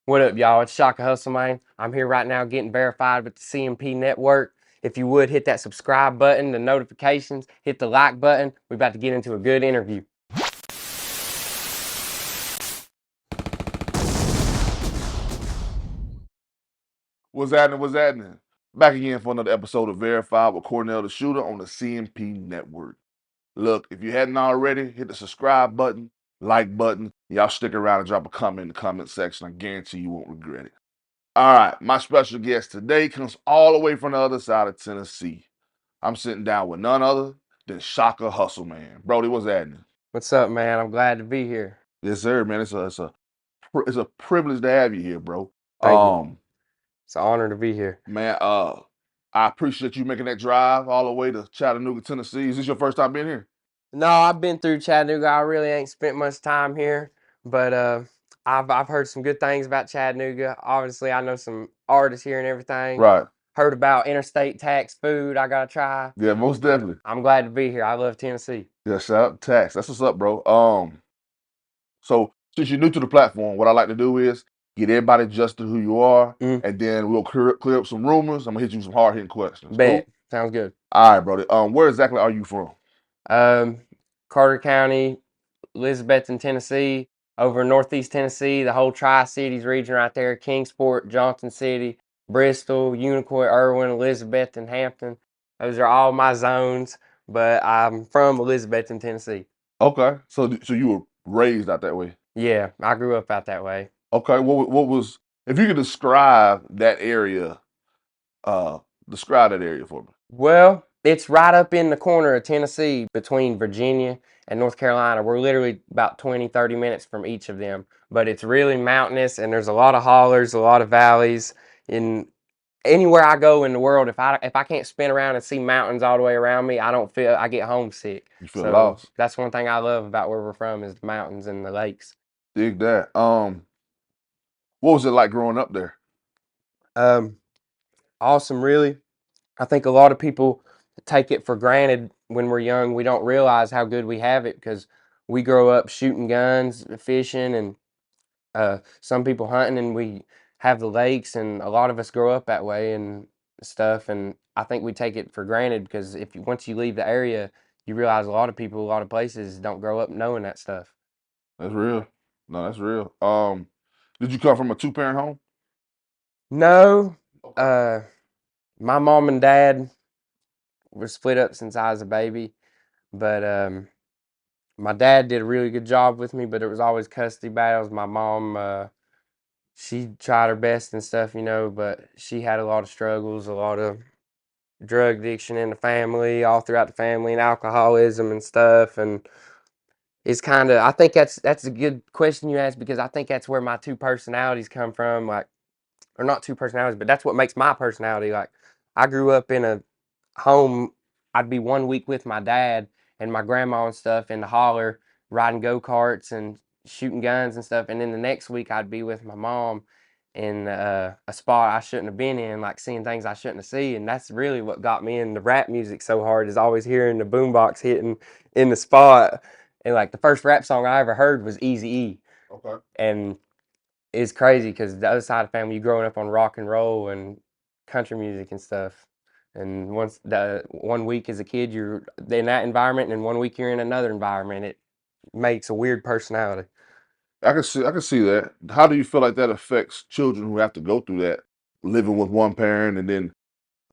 What up, y'all? It's Shocka HustleMane. I'm here right now getting verified with the CMP network. If you would, hit that subscribe button, the notifications, hit the like button. We're about to get into a good interview. What's happening? What's happening? Back again for another episode of Verified with Cornell the Shooter on the CMP network. Look, if you hadn't already, hit the subscribe button, like button. Y'all stick around and drop a comment in the comment section. I guarantee you won't regret it. All right, my special guest today comes all the way from the other side of Tennessee. I'm sitting down with none other than Shocka HustleMane. Brody, what's happening? What's up, man? I'm glad to be here. Yes, sir, man. It's a privilege to have you here, bro. Thank you. It's an honor to be here. Man, I appreciate you making that drive all the way to Chattanooga, Tennessee. Is this your first time being here? No, I've been through Chattanooga. I really ain't spent much time here, but I've heard some good things about Chattanooga. Obviously, I know some artists here and everything. Right. Heard about interstate tax food. I gotta try. Yeah, most definitely. I'm glad to be here. I love Tennessee. Yeah, shout out to Tax. That's what's up, bro. So since you're new to the platform, what I like to do is get everybody adjusted to who you are, and then we'll clear up some rumors. I'm gonna hit you with some hard hitting questions. Bet. Cool? Sounds good. All right, brother. Where exactly are you from? Carter County, Elizabethton, Tennessee, over in Northeast Tennessee, the whole Tri-Cities region right there, Kingsport, Johnson City, Bristol, Unicoi, Irwin, Elizabethton, Hampton. Those are all my zones, but I'm from Elizabethton, Tennessee. Okay. So you were raised out that way. Yeah, I grew up out that way. Okay. What was, if you could describe that area, describe that area for me. Well, it's right up in the corner of Tennessee between Virginia and North Carolina. We're literally about 20, 30 minutes from each of them. But it's really mountainous and there's a lot of hollers, a lot of valleys. In anywhere I go in the world, if I can't spin around and see mountains all the way around me, I get homesick. You feel So lost. that's one thing I love about where we're from is the mountains and the lakes. Dig that. What was it like growing up there? Awesome, really. I think a lot of people take it for granted when we're young. We don't realize how good we have it because we grow up shooting guns, fishing, and some people hunting, and we have the lakes, and a lot of us grow up that way and stuff. And I think we take it for granted because once you leave the area, you realize a lot of people, a lot of places don't grow up knowing that stuff. That's real. No, that's real. Did you come from a two-parent home? No, Okay. my mom and dad were split up since I was a baby, but my dad did a really good job with me, but it was always custody battles. My mom, she tried her best and stuff, but she had a lot of struggles, a lot of drug addiction in the family, all throughout the family, and alcoholism and stuff. And it's kind of, I think that's a good question you asked because I think that's where my two personalities come from, like, or not two personalities, but that's what makes my personality. Like, I grew up in a home. I'd be 1 week with my dad and my grandma and stuff in the holler, riding go-karts and shooting guns and stuff. And then the next week I'd be with my mom in a spot I shouldn't have been in, like seeing things I shouldn't have seen. And that's really what got me into rap music so hard, is always hearing the boombox hitting in the spot. And like the first rap song I ever heard was Eazy E. Okay. And it's crazy because the other side of the family, you growing up on rock and roll and country music and stuff. And once the 1 week as a kid, you're in that environment, and 1 week you're in another environment. It makes a weird personality. I can see that. How do you feel like that affects children who have to go through that, living with one parent and then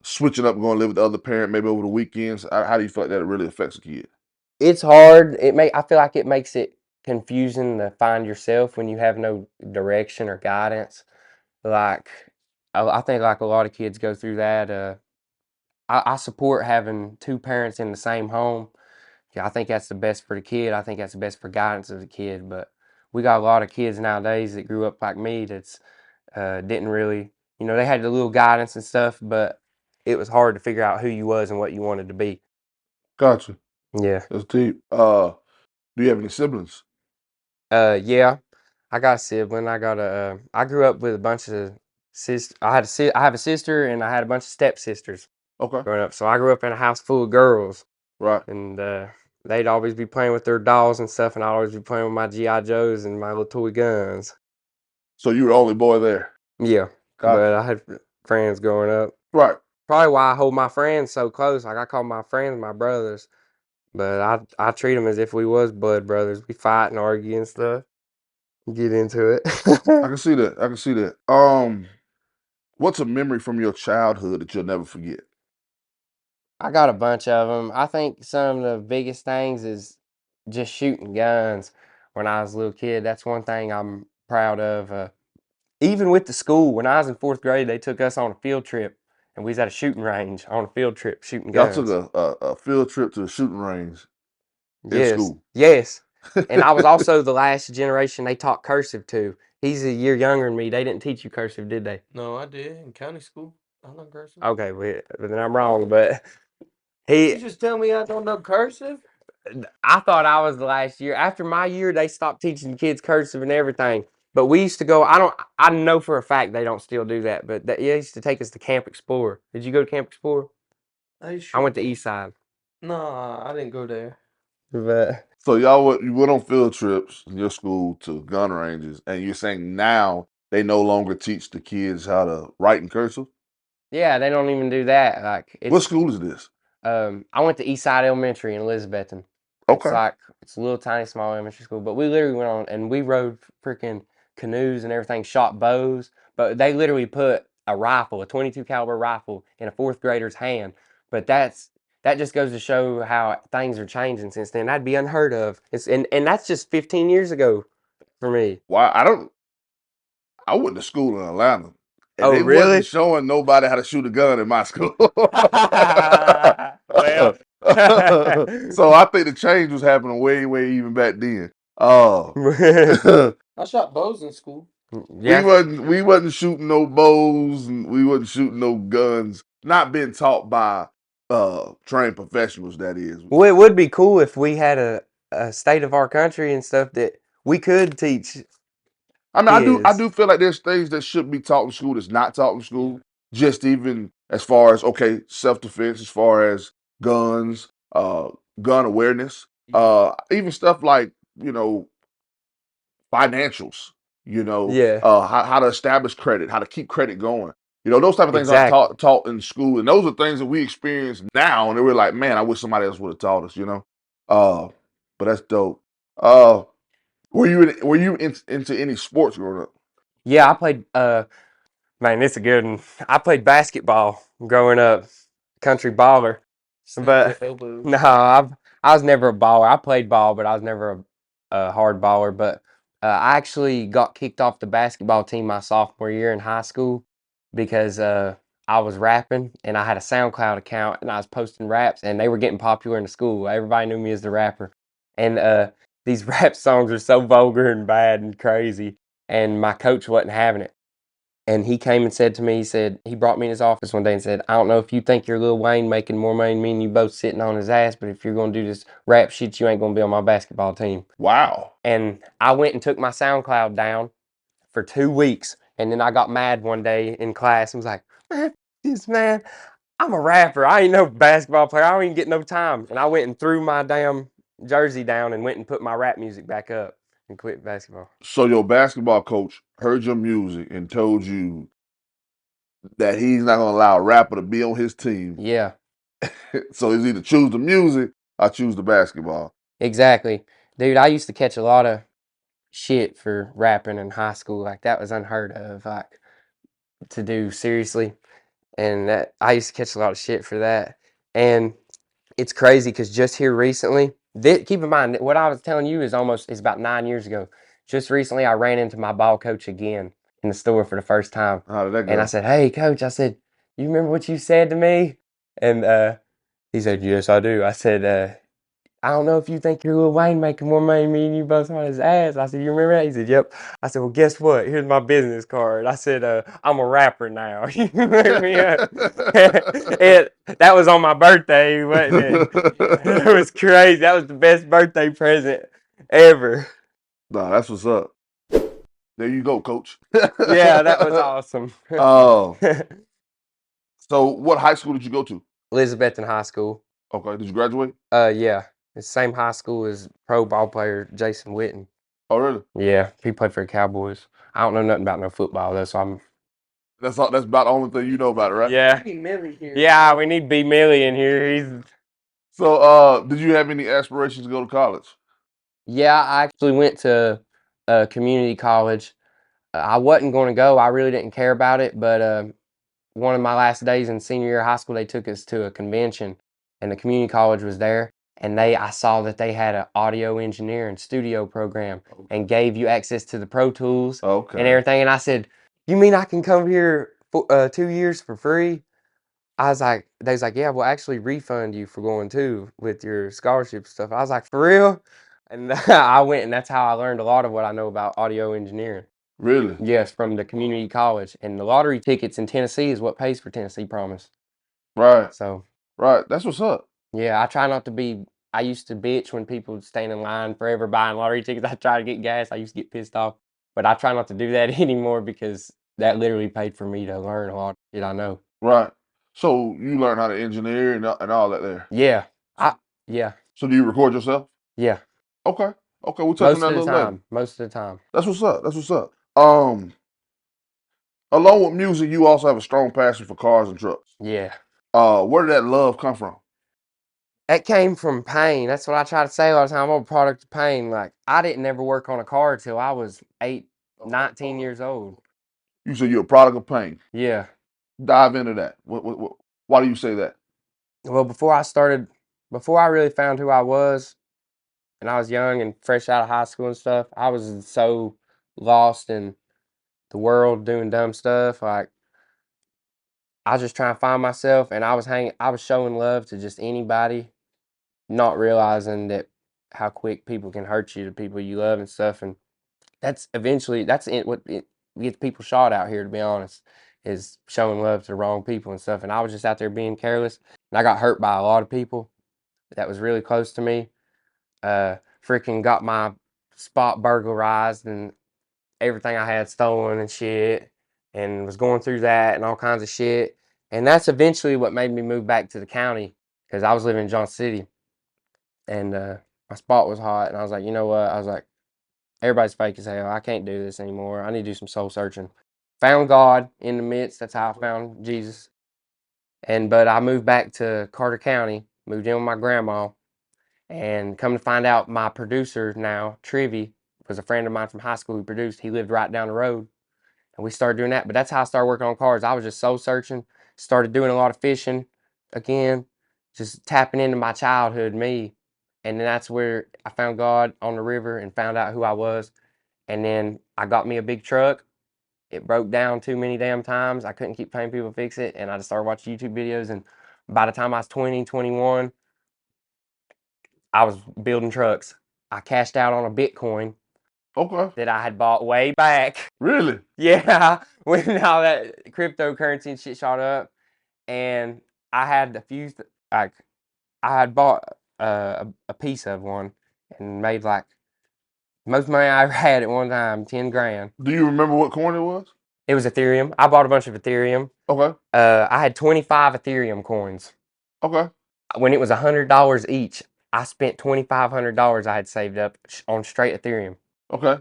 switching up and going to live with the other parent maybe over the weekends? How do you feel like that really affects a kid? It's hard. I feel like it makes it confusing to find yourself when you have no direction or guidance. Like I think like a lot of kids go through that. I support having two parents in the same home. Yeah, I think that's the best for the kid. I think that's the best for guidance of the kid. But we got a lot of kids nowadays that grew up like me that's didn't really, they had the little guidance and stuff, but it was hard to figure out who you was and what you wanted to be. Gotcha. Yeah. That's deep. Do you have any siblings? Yeah. I got a sibling. I grew up with a bunch of sisters. I have a sister and I had a bunch of stepsisters Okay. growing up. So I grew up in a house full of girls. Right. And they'd always be playing with their dolls and stuff, and I'd always be playing with my G.I. Joes and my little toy guns. So you were the only boy there. Yeah, Gotcha. but I had friends growing up. Right. Probably why I hold my friends so close. Like I call my friends my brothers, but I treat them as if we was blood brothers. We fight and argue and stuff. Get into it. I can see that. I can see that. What's a memory from your childhood that you'll never forget? I got a bunch of them. I think some of the biggest things is just shooting guns when I was a little kid. That's one thing I'm proud of. Even with the school, when I was in 4th grade, they took us on a field trip, and we was at a shooting range on a field trip shooting Y'all took guns. a field trip to the shooting range in Yes, school. yes. And I was also the last generation they taught cursive to. He's a year younger than me. They didn't teach you cursive, did they? No, I did in county school. I know cursive. Okay, but then I'm wrong. But You just tell me I don't know cursive? I thought I was the last year. After my year, they stopped teaching kids cursive and everything. But we used to go. I know for a fact they don't still do that. But they used to take us to Camp Explorer. Did you go to Camp Explorer? I I went to East Side. Nah, I didn't go there. But So you went on field trips in your school to gun ranges, and you're saying now they no longer teach the kids how to write in cursive? yeah, they don't even do that. Like What it's school is this? I went to East Side Elementary in Elizabethton. It's Okay. like it's a little tiny small elementary school, but we literally went on and we rode freaking canoes and everything, shot bows. But they literally put a rifle, a 22 caliber rifle, in a 4th grader's hand. But that just goes to show how things are changing since then. That'd be unheard of. And that's just 15 years ago for me. Why I went to school in Atlanta, and Oh, they wasn't really? showing nobody how to shoot a gun in my school. Well, So I think the change was happening way, way even back then. I shot bows in school. yes. We wasn't shooting no bows, and we wasn't shooting no guns. Not being taught by trained professionals, that is. Well, it would be cool if we had a state of our country and stuff that we could teach I mean, I kids. do feel like there's things that should be taught in school that's not taught in school. Just even as far as, okay, self defense, as far as guns, gun awareness, even stuff like, financials. Yeah, How to establish credit, how to keep credit going. Those type of things aren't exactly. taught in school, and those are things that we experience now. And we're like, man, I wish somebody else would have taught us. Uh, but that's dope. Uh, into any sports growing up? Yeah, I played. Man, it's a good one. I played basketball growing up, country baller. Snap your But elbows. no, I was never a baller. I played ball, but I was never a hard baller. But I actually got kicked off the basketball team my sophomore year in high school because I was rapping and I had a SoundCloud account and I was posting raps and they were getting popular in the school. Everybody knew me as the rapper. And these rap songs are so vulgar and bad and crazy. And my coach wasn't having it. And he came and said to me, he brought me in his office one day and said, I don't know if you think you're Lil Wayne making more money than me and you both sitting on his ass, but if you're going to do this rap shit, you ain't going to be on my basketball team. Wow. And I went and took my SoundCloud down for 2 weeks. And then I got mad one day in class and was like, man, I'm a rapper. I ain't no basketball player. I don't even get no time. And I went and threw my damn jersey down and went and put my rap music back up and quit basketball. So your basketball coach heard your music and told you that he's not gonna allow a rapper to be on his team. Yeah. So he's either choose the music or choose the basketball. Exactly. Dude, I used to catch a lot of shit for rapping in high school. Like that was unheard of, like to do seriously. And that I used to catch a lot of shit for that. And it's crazy because just here recently, keep in mind what I was telling you is about 9 years ago. Just recently, I ran into my ball coach again in the store for the first time, How did that and I go? said, "Hey, coach," I said, "You remember what you said to me?" And he said, "Yes, I do." I said, I don't know if you think you're Lil Wayne making more money than me and you both on his ass. I said, you remember that? He said, yep. I said, well, guess what? Here's my business card. I said, I'm a rapper now. You remember me up? That was on my birthday, wasn't it? It was crazy. That was the best birthday present ever. Nah, that's what's up. There you go, coach. Yeah, that was awesome. uh, so what high school did you go to? Elizabethton High School. Okay, did you graduate? Yeah. The same high school as pro ball player Jason Witten. Oh, really? Yeah, he played for the Cowboys. I don't know nothing about no football though, so I'm. That's all. That's about the only thing you know about it, right? Yeah. Yeah, we need B Millie in here. He's. So, did you have any aspirations to go to college? Yeah, I actually went to a community college. I wasn't going to go. I really didn't care about it, but one of my last days in senior year of high school, they took us to a convention, and the community college was there. And I saw that they had an audio engineering studio program and gave you access to the Pro Tools and Okay. everything. And I said, "You mean I can come here for 2 years for free?" I was like, they was like, "Yeah, we'll actually refund you for going too with your scholarship stuff." I was like, "For real?" And I went, and that's how I learned a lot of what I know about audio engineering. Really? Yes, from the community college. And the lottery tickets in Tennessee is what pays for Tennessee Promise. Right. So, Right. That's what's up. yeah, I try not to be. I used to bitch when people would stand in line forever buying lottery tickets. I try to get gas. I used to get pissed off. But I try not to do that anymore because that literally paid for me to learn a lot of shit I know. Right. So you learn how to engineer and all that there. Yeah. Yeah. So do you record yourself? Yeah. Okay. Okay. We'll touch on Most that of a the little later. time. Most of the time. That's what's up. That's what's up. Along with music, you also have a strong passion for cars and trucks. Yeah. Where did that love come from? That came from pain. That's what I try to say all the time. I'm a product of pain. Like, I didn't ever work on a car till I was 19 years old. You said you're a product of pain. Yeah. Dive into that. Why do you say that? Well, before I really found who I was, and I was young and fresh out of high school and stuff, I was so lost in the world doing dumb stuff. Like, I was just trying to find myself, and I was showing love to just anybody, not realizing that how quick people can hurt you, the people you love and stuff. And what gets people shot out here, to be honest, is showing love to the wrong people and stuff. And I was just out there being careless, and I got hurt by a lot of people that was really close to me. Freaking got my spot burglarized and everything I had stolen and shit, and was going through that and all kinds of shit. And that's eventually what made me move back to the county because I was living in Johnson City, and my spot was hot, and I was like, you know what? I was like, everybody's fake as hell. I can't do this anymore. I need to do some soul searching. Found God in the midst. That's how I found Jesus. But I moved back to Carter County, moved in with my grandma, and come to find out, my producer now, Trivy, was a friend of mine from high school who produced. He lived right down the road, and we started doing that. But that's how I started working on cars. I was just soul searching, started doing a lot of fishing again, just tapping into my childhood me. And then that's where I found God on the river and found out who I was. And then I got me a big truck. It broke down too many damn times. I couldn't keep paying people to fix it. And I just started watching YouTube videos. And by the time I was 20, 21, I was building trucks. I cashed out on a Bitcoin Okay. that I had bought way back. Really? Yeah, when all that cryptocurrency and shit shot up. And I had like, I had bought a piece of one and made like most money I ever had at one time, 10 grand. Do you remember what coin it was? It was Ethereum. I bought a bunch of Ethereum. Okay. I had 25 Ethereum coins. Okay. When it was $100 each, I spent $2,500 I had saved up on straight Ethereum. Okay.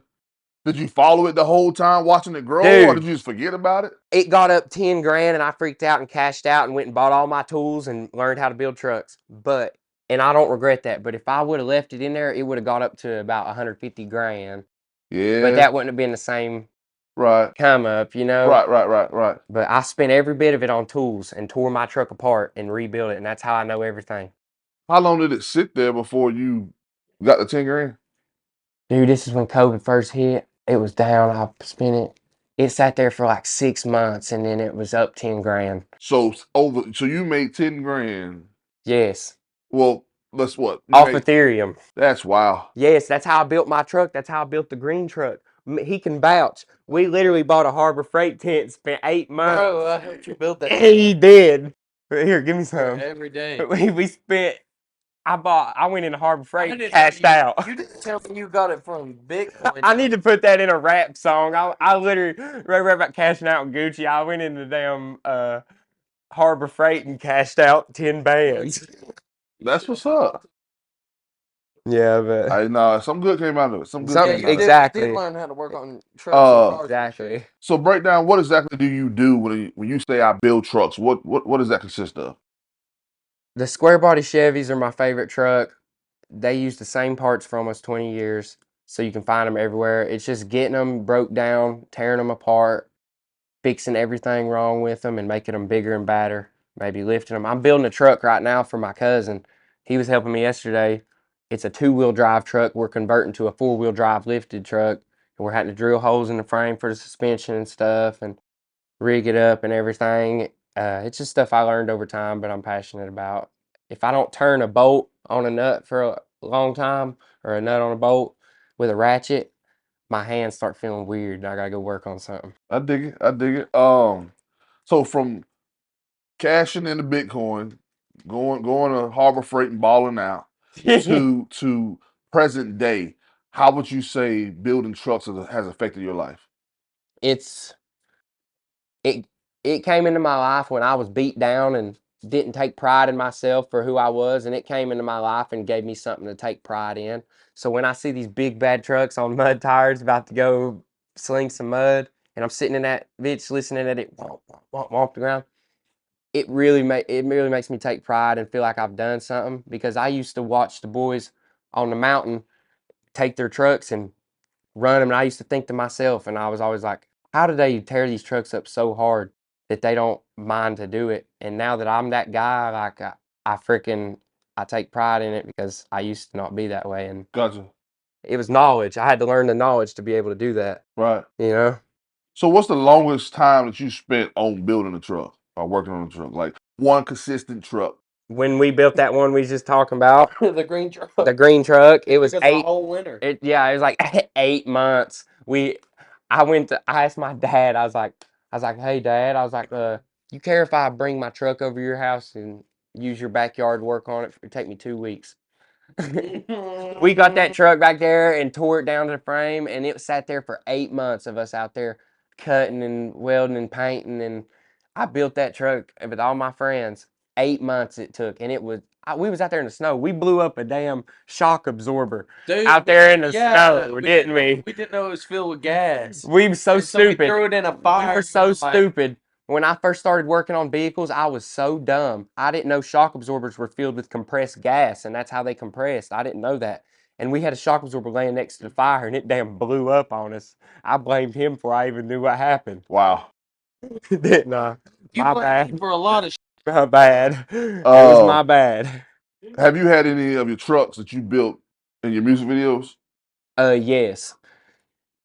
Did you follow it the whole time watching it grow, or Dude, did you just forget about it? it got up 10 grand and I freaked out and cashed out and went and bought all my tools and learned how to build trucks. And I don't regret that, but if I would have left it in there, it would have got up to about 150 grand. Yeah. But that wouldn't have been the same Right. come up, you know? Right. But I spent every bit of it on tools and tore my truck apart and rebuilt it, and that's how I know everything. How long did it sit there before you got the 10 grand? Dude, this is when COVID first hit. It was down. I spent it. It sat there for like 6 months, and then it was up 10 grand. So you made 10 grand. Yes. Well, let's what? Off Ethereum. That's wow. Yes, that's how I built my truck. That's how I built the green truck. He can vouch. We literally bought a Harbor Freight tent, spent 8 months. Bro, I heard you built that. He did. Here, give me some. Every day. We spent. I went into Harbor Freight, cashed out. You didn't tell me you got it from Bitcoin. I need to put that in a rap song. I literally rap about cashing out Gucci. I went into damn Harbor Freight and cashed out 10 bands. That's what's up. Yeah, but I know some good came out of it. Some good some Yeah, came you out of it. exactly. did learn how to work on trucks and cars. Exactly. So break down what exactly do you do when you say I build trucks? What does that consist of? The square body Chevys are my favorite truck. They use the same parts for almost 20 years, so you can find them everywhere. It's just getting them broke down, tearing them apart, fixing everything wrong with them, and making them bigger and badder. Maybe lifting them. I'm building a truck right now for my cousin. He was helping me yesterday. It's a 2-wheel drive truck. We're converting to a 4-wheel drive lifted truck, and we're having to drill holes in the frame for the suspension and stuff, and rig it up and everything. It's just stuff I learned over time, but I'm passionate about. If I don't turn a bolt on a nut for a long time, or a nut on a bolt with a ratchet, my hands start feeling weird and I gotta go work on something. I dig it. I dig it. So from cashing in the Bitcoin, going to Harbor Freight and balling out to present day, how would you say building trucks has affected your life? it's it it came into my life when I was beat down and didn't take pride in myself for who I was, and it came into my life and gave me something to take pride in. So when I see these big bad trucks on mud tires about to go sling some mud, and I'm sitting in that bitch listening at it womp, womp, womp, womp the ground, it really makes me take pride and feel like I've done something, because I used to watch the boys on the mountain take their trucks and run them. And I used to think to myself, and I was always like, how do they tear these trucks up so hard that they don't mind to do it? And now that I'm that guy, like I freaking I take pride in it, because I used to not be that way, and Gotcha. it was knowledge. I had to learn the knowledge to be able to do that. Right. You know, So what's the longest time that you spent on building a truck or working on a truck? Like one consistent truck. when we built that one we was just talking about, The green truck. the green truck, it was Took us a 8. whole winter. It was like 8 months. I asked my dad. I was like, hey dad, I was like, you care if I bring my truck over to your house and use your backyard to work on it? It'd take me 2 weeks. We got that truck back there and tore it down to the frame, and it sat there for 8 months of us out there cutting and welding and painting. And I built that truck with all my friends. 8 months it took, and we was out there in the snow. We blew up a damn shock absorber Dude, out there in the yeah, snow, didn't we? We didn't know it was filled with gas. We were so And so we stupid. threw it in a We fire. were so like, stupid. When I first started working on vehicles, I was so dumb. I didn't know shock absorbers were filled with compressed gas, and that's how they compressed. I didn't know that. And we had a shock absorber laying next to the fire, and it damn blew up on us. I blamed him before I even knew what happened. Wow. Didn't I? You My blamed me bad. for a lot of My bad. It was my bad. Have you had any of your trucks that you built in your music videos? Yes.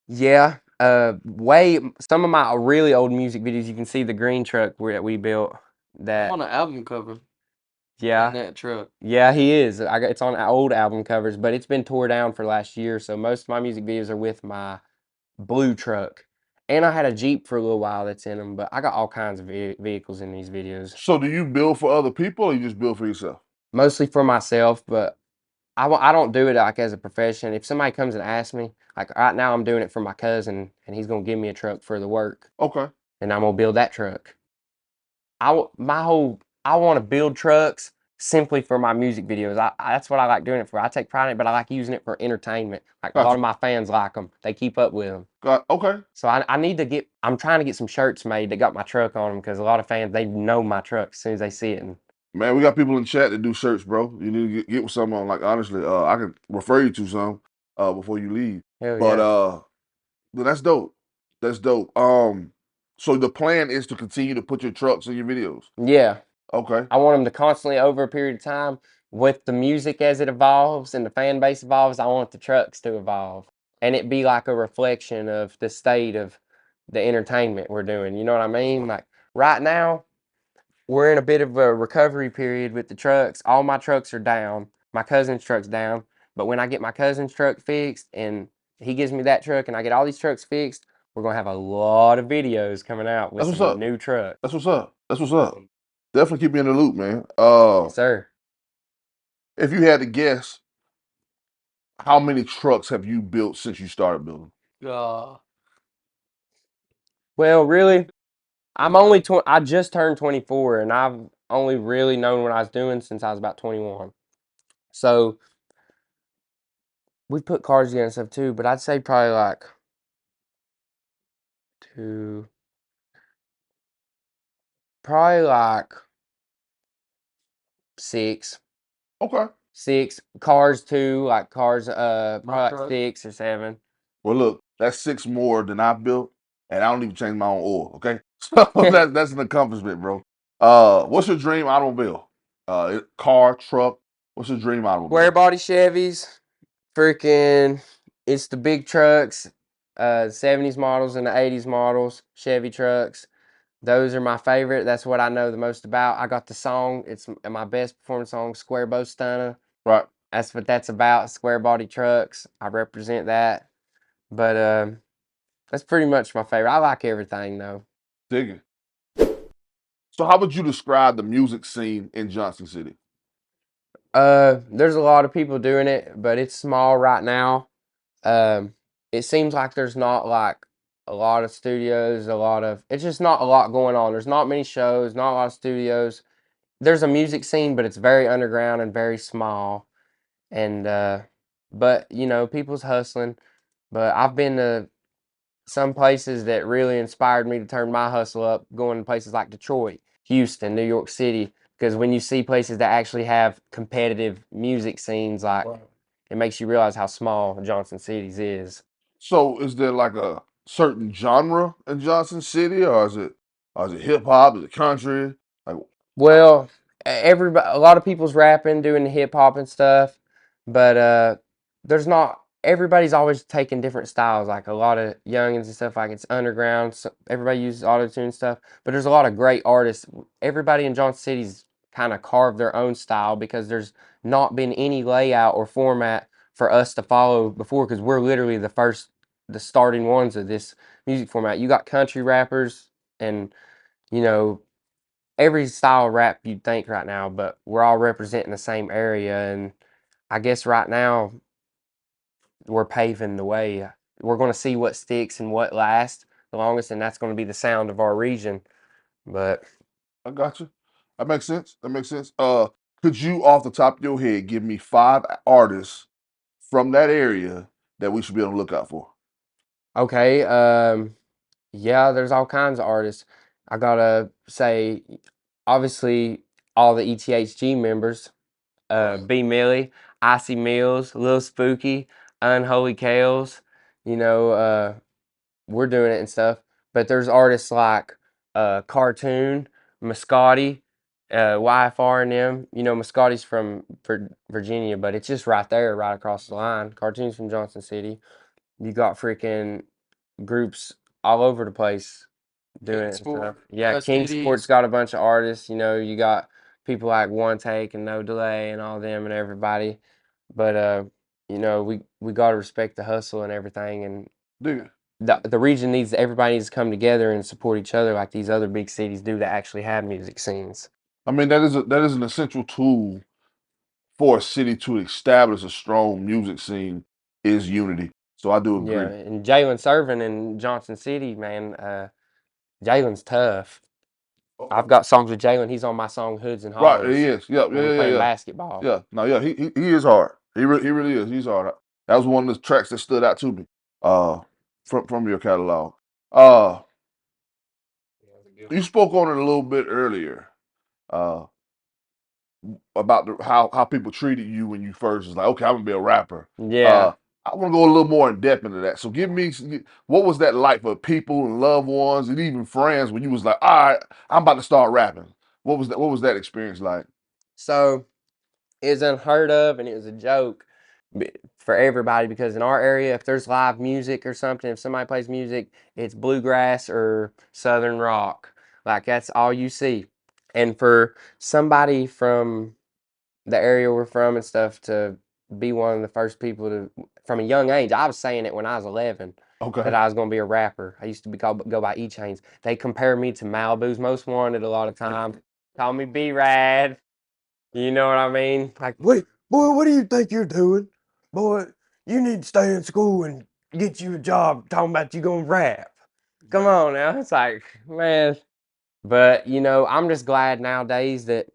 Yeah. Some of my really old music videos, you can see the green truck that we built. That on an album cover in yeah. that truck. Yeah, he is. It's on old album covers, but it's been tore down for last year. So most of my music videos are with my blue truck, and I had a Jeep for a little while that's in them. But I got all kinds of vehicles in these videos, So do you build for other people or you just build for yourself? mostly for myself. But I don't do it like as a profession. If somebody comes and asks me, like right now, I'm doing it for my cousin, and he's gonna give me a truck for the work, Okay. and I'm gonna build that truck. I want to build trucks simply for my music videos. That's what I like doing it for. I take pride in it, but I like using it for entertainment. Like a lot Gotcha. of my fans like them. They keep up with them. Okay. So I need to get. I'm trying to get some shirts made that got my truck on them, because a lot of fans, they know my truck as soon as they see it. And Man, we got people in chat that do shirts, bro. You need to get with some on. Like honestly, I can refer you to some before you leave. hell But yeah, but that's dope. That's dope. So the plan is to continue to put your trucks in your videos. yeah. Okay. I want them to constantly, over a period of time, with the music as it evolves and the fan base evolves, I want the trucks to evolve, and it be like a reflection of the state of the entertainment we're doing. You know what I mean? Like right now, we're in a bit of a recovery period with the trucks. All my trucks are down. My cousin's truck's down. But when I get my cousin's truck fixed and he gives me that truck and I get all these trucks fixed, we're going to have a lot of videos coming out with That's what's some up. new trucks. That's what's up. That's what's up. Definitely keep me in the loop, man. Yes, sir. If you had to guess, how many trucks have you built since you started building? Well, really, I just turned 24, and I've only really known what I was doing since I was about 21. So we put cars together and stuff too, but I'd say probably like two, probably like six. Okay. Six cars too, like cars, probably My like truck. 6 or 7. Well, look, that's 6 more than I built, and I don't even change my own oil. Okay, so that's an accomplishment, bro. What's your dream automobile? Car, truck. What's your dream Square automobile? body Chevys, freaking, it's the big trucks, 70s models and the 80s models, Chevy trucks. Those are my favorite. That's what I know the most about. I got the song. It's my best performance song, Square Bow Stunner. Right. That's what that's about, square body trucks. I represent that. But that's pretty much my favorite. I like everything though. Digging. So, how would you describe the music scene in Johnson City? There's a lot of people doing it, but it's small right now. Um, it seems like there's not like a lot of studios, it's just not a lot going on. There's not many shows, not a lot of studios. There's a music scene, but it's very underground and very small. And but you know, people's hustling. But I've been to some places that really inspired me to turn my hustle up, going to places like Detroit, Houston, New York City. Because when you see places that actually have competitive music scenes, like it makes you realize how small Johnson City's is. So, is there like a certain genre in Johnson City, or is it hip hop? Is it country? Like, Well, everybody, a lot of people's rapping, doing the hip hop and stuff, but there's not. Everybody's always taking different styles. Like a lot of youngins and stuff. Like it's underground. So everybody uses auto tune stuff, but there's a lot of great artists. Everybody in Johnson City's kind of carved their own style because there's not been any layout or format for us to follow before. Because we're literally the starting ones of this music format. You got country rappers and you know every style of rap you'd think right now, but we're all representing the same area. And I guess right now we're paving the way. We're going to see what sticks and what lasts the longest, and that's going to be the sound of our region. But I got you. That makes sense. That makes sense. Could you, off the top of your head, give me 5 artists from that area that we should be on the lookout for? okay, yeah, there's all kinds of artists. I gotta say, obviously, all the ETHG members, Right. B Millie, Icy Mills, Lil Spooky, Unholy Kales, you know, we're doing it and stuff. But there's artists like Cartoon, Muscati, YFR and them. You know, Muscati's from Virginia, but it's just right there, right across the line. Cartoon's from Johnson City. You got freaking groups all over the place doing it and stuff. Kingsport, Yeah, Kingsport's STDs. got a bunch of artists. You know, you got people like One Take and No Delay and all them and everybody. But you know, we gotta respect the hustle and everything, and Dig it. the region needs everybody needs to come together and support each other like these other big cities do that actually have music scenes. I mean, that is an essential tool for a city to establish a strong music scene is unity. So I do Yeah, agree. and Jalen serving in Johnson City, man, Jalen's tough. I've got songs with Jalen. He's on my song Hoods and Right, he Hollows is. Yeah, yeah, when we yeah, yeah, playing yeah. basketball. Yeah. No, yeah, he is hard. He really is. He's hard. That was one of the tracks that stood out to me. Uh, from your catalog. Uh, you spoke on it a little bit earlier. Uh, about how people treated you when you first was like, okay, I'm gonna be a rapper. Yeah. Uh, I want to go a little more in depth into that. So give me what was that like for people and loved ones and even friends when you was like, all right, I'm about to start rapping. What was that experience like? So it was unheard of and it was a joke for everybody because in our area, if there's live music or something, if somebody plays music, it's bluegrass or southern rock. Like that's all you see. And for somebody from the area we're from and stuff to be one of the first people to, from a young age, I was saying it when I was 11 that Okay. I was going to be a rapper. I used to be called go by E-Chains. They compare me to Malibu's Most Wanted a lot of times. Call me B-Rad. You know what I mean? Like, wait, boy, what do you think you're doing? Boy, you need to stay in school and get you a job talking about you gonna rap. Come on now. It's like, man. But, you know, I'm just glad nowadays that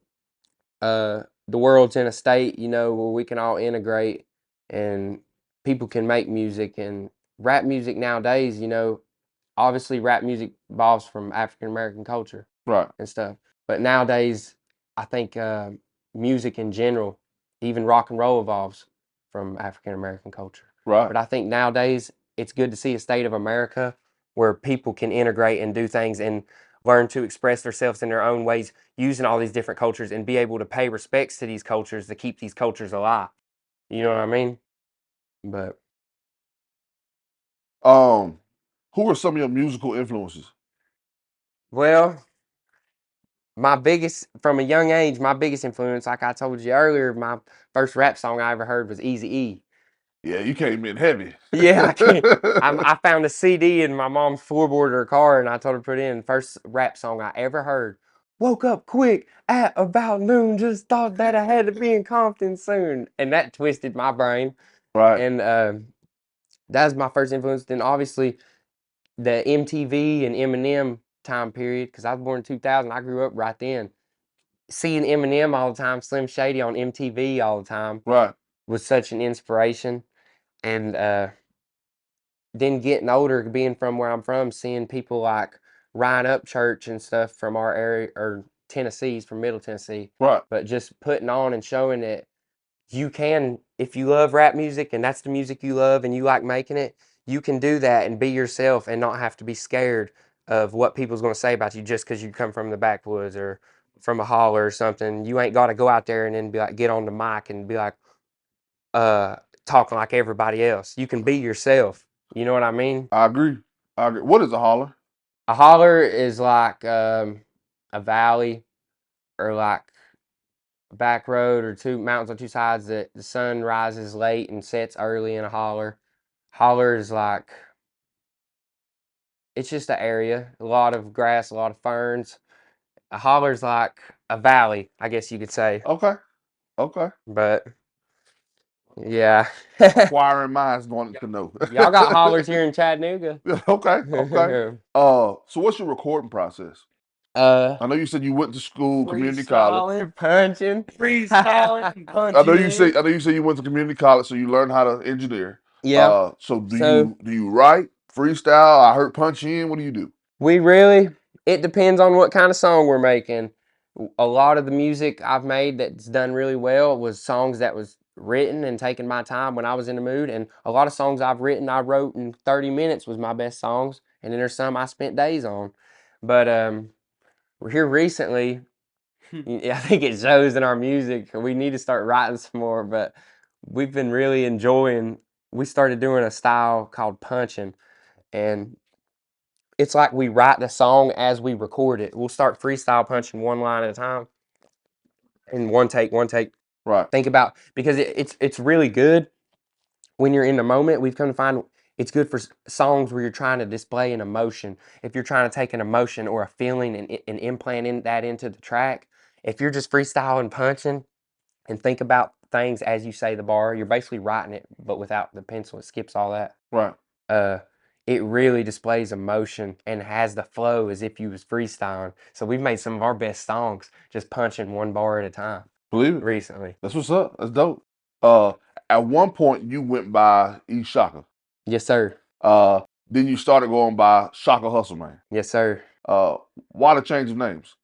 the world's in a state, you know, where we can all integrate and people can make music. And rap music nowadays, you know, obviously rap music evolves from African American culture Right. and stuff. But nowadays, I think music in general, even rock and roll, evolves from African American culture. Right. But I think nowadays it's good to see a state of America where people can integrate and do things and learn to express themselves in their own ways using all these different cultures and be able to pay respects to these cultures to keep these cultures alive. You know what I mean? But Who are some of your musical influences? well, my biggest, from a young age, my biggest influence, like I told you earlier, my first rap song I ever heard was Eazy E. Yeah, you came in heavy. Yeah, I can't. I found a CD in my mom's floorboard of her car, and I told her to put in first rap song I ever heard. Woke up quick at about noon, just thought that I had to be in Compton soon, and that twisted my brain. Right. And that was my first influence. Then obviously the MTV and Eminem time period, because I was born in 2000. I grew up right then. Seeing Eminem all the time, Slim Shady on MTV all the time Right. was such an inspiration. And then getting older, being from where I'm from, seeing people like Ryan Upchurch and stuff from our area, or Tennessee's from Middle Tennessee, Right. but just putting on and showing that you can, if you love rap music and that's the music you love and you like making it, you can do that and be yourself and not have to be scared of what people's going to say about you just because you come from the backwoods or from a holler or something. You ain't got to go out there and then be like, get on the mic and be like, talking like everybody else. You can be yourself. You know what I mean? I agree. I agree. What is a holler? A holler is like a valley or like a back road or two mountains on two sides that the sun rises late and sets early in a holler. Holler is like, it's just an area, a lot of grass, a lot of ferns. A holler is like a valley, I guess you could say. Okay. Okay. But yeah. Acquiring minds wanting to know. Y'all got hollers here in Chattanooga. Okay. Okay. So what's your recording process? I know you said you went to school, community college. Freestyling, punching. Freestyling, I know you say punching. you went to community college, so you learned how to engineer. Yeah. So do So you write freestyle? I heard punch in. What do you do? we really, it depends on what kind of song we're making. A lot of the music I've made that's done really well was songs that was written and taking my time when I was in the mood. And a lot of songs I've written, I wrote in 30 minutes was my best songs. And then there's some I spent days on. But we're here recently. I think it shows in our music. We need to start writing some more, but we've been really enjoying. We started doing a style called punching, and it's like we write the song as we record it. We'll start freestyle punching one line at a time, in one take, one take. Right. Think about, because it's really good when you're in the moment. We've come to find it's good for songs where you're trying to display an emotion. If you're trying to take an emotion or a feeling and implant that into the track, if you're just freestyling punching and think about things as you say the bar, you're basically writing it, but without the pencil. It skips all that. Right. It really displays emotion and has the flow as if you was freestyling. So we've made some of our best songs just punching one bar at a time Believe it. recently. That's what's up. That's dope. At one point you went by E-Shocka. Yes, sir. Then you started going by Shocka HustleMane. Yes, sir. Why the change of names?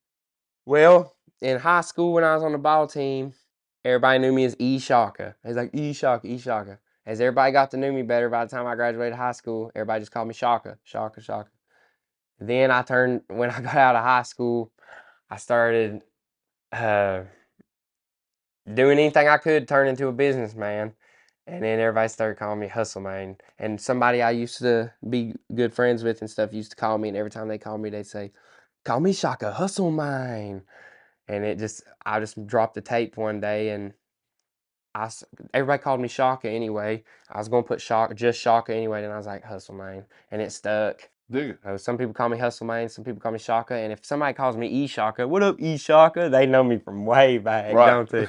Well, in high school when I was on the ball team, everybody knew me as E-Shocka. It's like E-Shocka, E-Shocka. As everybody got to know me better by the time I graduated high school, everybody just called me Shaka, Shaka, Shaka. Then when I got out of high school, I started doing anything I could to turn into a businessman. And then everybody started calling me HustleMane. And somebody I used to be good friends with and stuff used to call me. And every time they called me, they'd say, call me Shocka HustleMane. And I just dropped the tape one day and everybody called me Shaka anyway. I was going to put just Shaka anyway. And I was like, HustleMane. And it stuck. Dig it. Some people call me HustleMane, some people call me Shaka, and if somebody calls me E-Shocka, what up E-Shocka? They know me from way back, Right. don't they?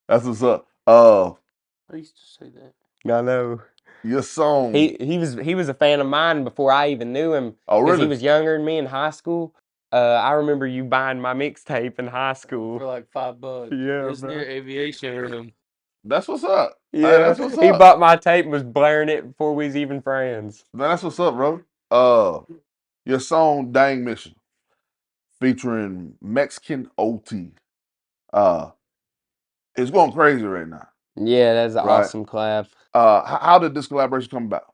That's what's up. I used to say that. I know. Your song. He was a fan of mine before I even knew him. Oh, Because really? he was younger than me in high school. I remember you buying my mixtape in high school. For like $5. Yeah, It was bro. near Aviation Room. That's what's up. Hey, Yeah, that's what's he up. bought my tape and was blaring it before we was even friends. Man, that's what's up, bro. Uh, your song "Dang Mission" featuring Mexican OT. Uh, it's going crazy right now, Yeah, that's an right? awesome collab. How did this collaboration come about?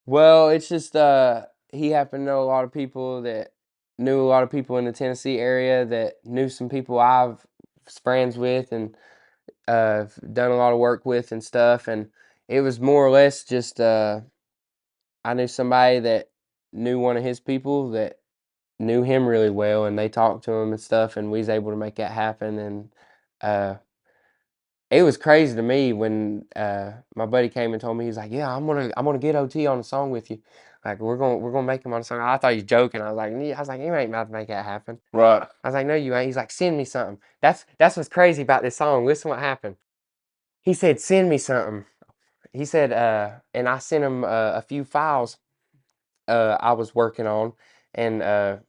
Well, it's just he happened to know a lot of people that knew a lot of people in the Tennessee area that knew some people I've was friends with and done a lot of work with and stuff. And it was more or less just I knew somebody that knew one of his people that knew him really well, and they talked to him and stuff, and we was able to make that happen. And uh, it was crazy to me when my buddy came and told me, he's like, "Yeah, I'm gonna get OT on a song with you. Like we're gonna make him on a song." I thought he was joking. I was like, "Yeah." I was like, "You ain't about to make that happen." Right. I was like, "No, you ain't." He's like, "Send me something." That's what's crazy about this song. Listen what happened. He said, "Send me something." He said, and I sent him a few files I was working on, and I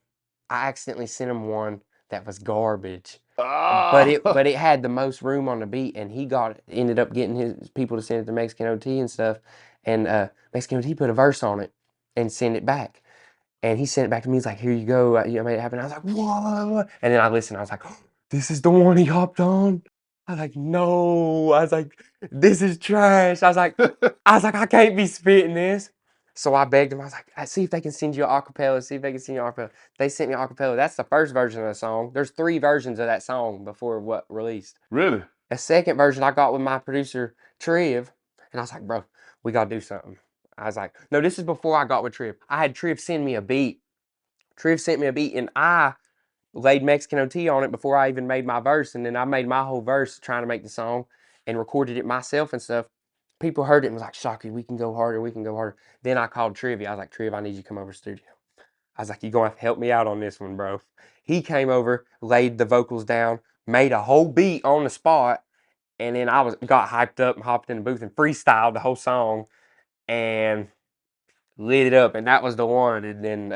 accidentally sent him one that was garbage. But Ah, it had the most room on the beat, and he ended up getting his people to send it to Mexican OT and stuff, and Mexican OT put a verse on it and sent it back, and he sent it back to me. He's like, "Here you go, you made it happen." I was like, "What?" And then I listened. I was like, oh, "This is the one he hopped on." I was like, "No." I was like, "This is trash." I was like, "I can't be spitting this." So I begged him. I was like, "See if they can send you an acapella. See if they can send you an acapella." They sent me an acapella. That's the first version of the song. There's 3 versions of that song before what released. really? A second version I got with my producer Triv, and I was like, "Bro, we gotta do something." I was like, "No, this is before I got with Triv. I had Triv send me a beat. Triv sent me a beat, and I laid Mexican OT on it before I even made my verse, and then I made my whole verse trying to make the song and recorded it myself and stuff. People heard it and was like, Shaka, we can go harder, we can go harder." Then I called Triv. I was like, "Triv, I need you to come over to the studio." I was like, "You're gonna have to help me out on this one, bro." He came over, laid the vocals down, made a whole beat on the spot, and then I got hyped up and hopped in the booth and freestyled the whole song and lit it up, and that was the one. And then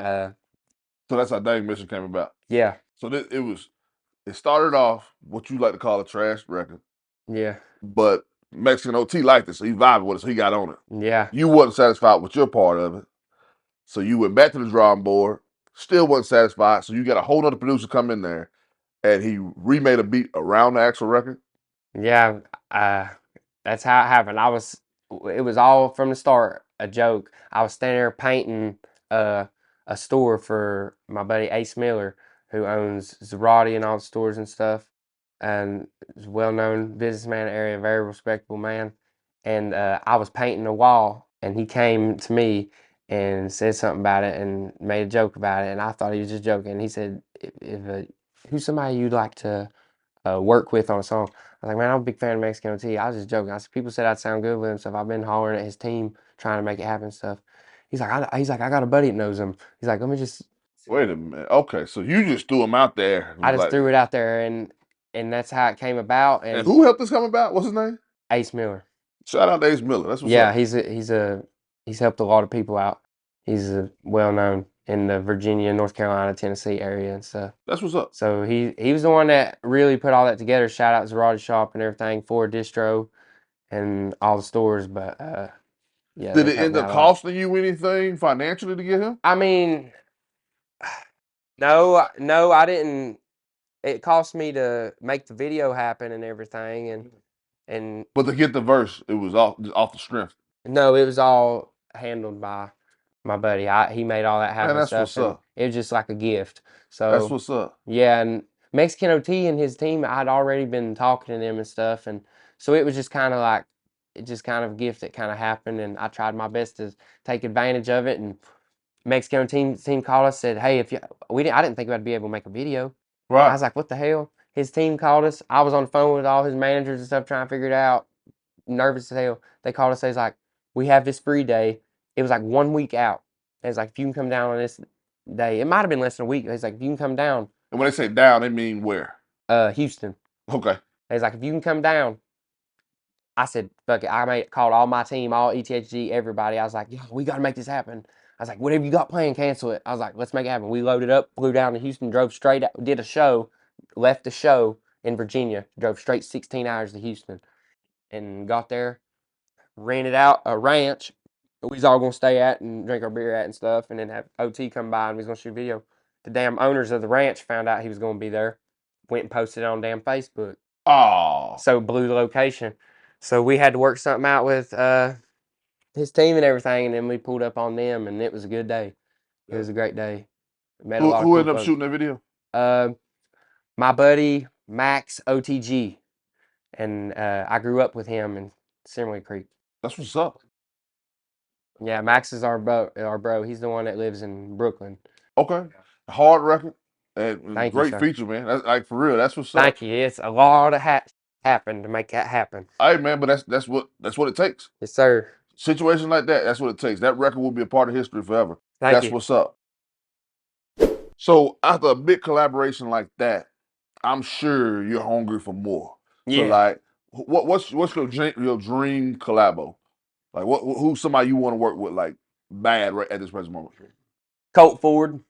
So that's how "Dang Mission" came about. yeah, So it started off what you like to call a trash record, yeah, but Mexican OT liked it, so he vibed with it, so he got on it. yeah. You wasn't satisfied with your part of it, so you went back to the drawing board. Still wasn't satisfied, so you got a whole other producer come in there, and he remade a beat around the actual record. Yeah, uh, that's how it happened. It was all from the start a joke. I was standing there painting uh, a store for my buddy Ace Miller, who owns Zerati and all the stores and stuff, and is a well-known businessman in the area, very respectable man. And I was painting a wall, and he came to me and said something about it and made a joke about it, and I thought he was just joking. He said, if "Who's somebody you'd like to work with on a song?" I was like, "Man, I'm a big fan of Mexican OT." I was just joking. I said, "People said I'd sound good with him stuff. I've been hollering at his team trying to make it happen stuff." He's like, "I got a buddy that knows him." He's like, "Let me just." Wait a minute. Okay, so you just threw him out there and I was just like, threw it out there, and that's how it came about. and And who helped this come about? What's his name? Ace Miller, Shout out to Ace Miller. That's what's yeah, up. he's helped a lot of people out. He's well known in the Virginia, North Carolina, Tennessee area and stuff. That's what's up. So he was the one that really put all that together. Shout out Zerati Shop and everything for distro and all the stores, but yeah, Did they've it helped end me up out a lot. costing you anything financially to get him? I mean, no, no, I didn't. It cost me to make the video happen and everything, and But to get the verse, it was off the strength. no, it was all handled by my buddy. He made all that Man, happen that's stuff, what's and up. it was just like a gift. That's So what's up. yeah, and Mexican OT and his team, I'd already been talking to them and stuff, and so it was just kind of like it just kind of a gift that kind of happened, and I tried my best to take advantage of it. And Mexican team called us, said, "Hey, if you I didn't think I'd be able to make a video." I Right. was like, "What the hell?" His team called us. I was on the phone with all his managers and stuff trying to figure it out. Nervous as hell. They called us. They was like, "We have this free day." It was like 1 week out. It was like, "If you can come down on this day," it might have been less than a week. It's like, "If you can come down, And when they say down, they mean where? Houston." Okay. It's like, "If you can come down." I said, "Fuck it." Called all my team, all ETHG, everybody. I was like, "Yeah, we got to make this happen." I was like, "Whatever you got planned, cancel it." I was like, "Let's make it happen." We loaded up, flew down to Houston, drove straight out, did a show, left the show in Virginia, drove straight 16 hours to Houston. and got there, rented out a ranch we was all gonna stay at and drink our beer at and stuff, and then have OT come by and we was gonna shoot a video. The damn owners of the ranch found out he was gonna be there, went and posted it on damn Facebook. Oh, So blew the location. So we had to work something out with his team and everything, and then we pulled up on them, and it was a good day. It was a great day. Met a lot of who cool ended up folks. shooting that video? My buddy Max OTG, and I grew up with him in Cimarron Creek. That's what's up. Yeah, Max is our bro. He's the one that lives in Brooklyn. Okay, hard record and Thank you, great sir. feature, man. That's like for real. That's what's up. Thank you. It's a lot of happened to make that happen. Hey, man, but that's what it takes. Yes, sir. Situation like that, that's what it takes. That record will be a part of history forever. Thank That's you. what's up. So after a big collaboration like that, I'm sure you're hungry for more. So Yeah. like, what's your dream collabo? Like, who's somebody you want to work with like bad right at this present moment? Colt Ford.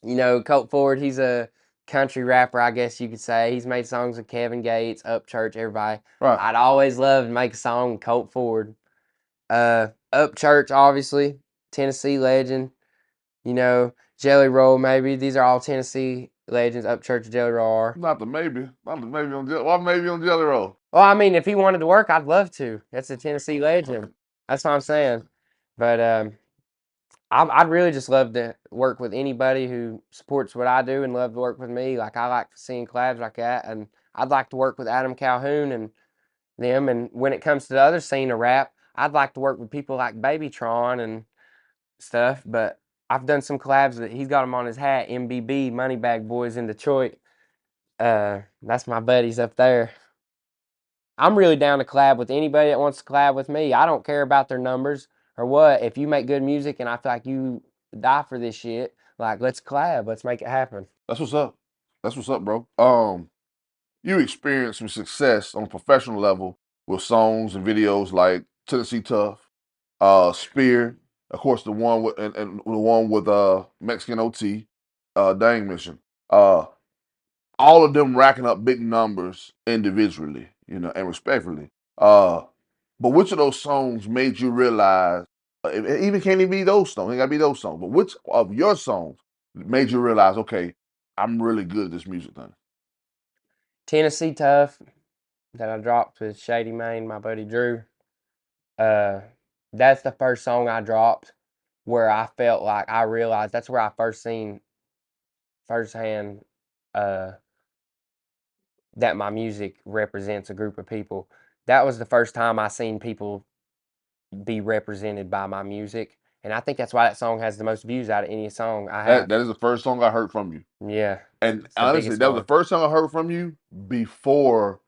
You know, Colt Ford, he's a country rapper, I guess you could say. He's made songs with Kevin Gates, Upchurch, everybody. Right. I'd always love to make a song with Colt Ford. Upchurch, obviously, Tennessee legend. You know, Jelly Roll, maybe. These are all Tennessee legends. Upchurch, Jelly Roll are. Not the maybe. Not the maybe on Jelly. Why maybe on Jelly Roll? Well, I mean, if he wanted to work, I'd love to. That's a Tennessee legend. That's what I'm saying. But I'd really just love to work with anybody who supports what I do and love to work with me. Like, I like seeing collabs like that, and I'd like to work with Adam Calhoun and them. And when it comes to the other scene of rap, I'd like to work with people like Babytron and stuff. But I've done some collabs that he's got them on his hat. MBB, Moneybag Boys in Detroit. That's my buddies up there. I'm really down to collab with anybody that wants to collab with me. I don't care about their numbers or what. If you make good music and I feel like you die for this shit, like, let's collab. Let's make it happen. That's what's up. That's what's up, bro. You experienced some success on a professional level with songs and videos like Tennessee Tough, Spear, of course the one with and the one with Mexican OT, Dang Mission. All of them racking up big numbers individually, you know, and respectfully. But which of those songs made you realize, it even can't even be those songs, it gotta be those songs, but which of your songs made you realize, okay, I'm really good at this music thing? Tennessee Tough that I dropped with Shady Mane, my buddy Drew. That's the first song I dropped where I felt like I realized that's where I first seen firsthand that my music represents a group of people. That was the first time I seen people be represented by my music, and I think that's why that song has the most views out of any song I have. That is the first song I heard from you. Yeah, And it's the honestly, biggest that was one. the first song I heard from you before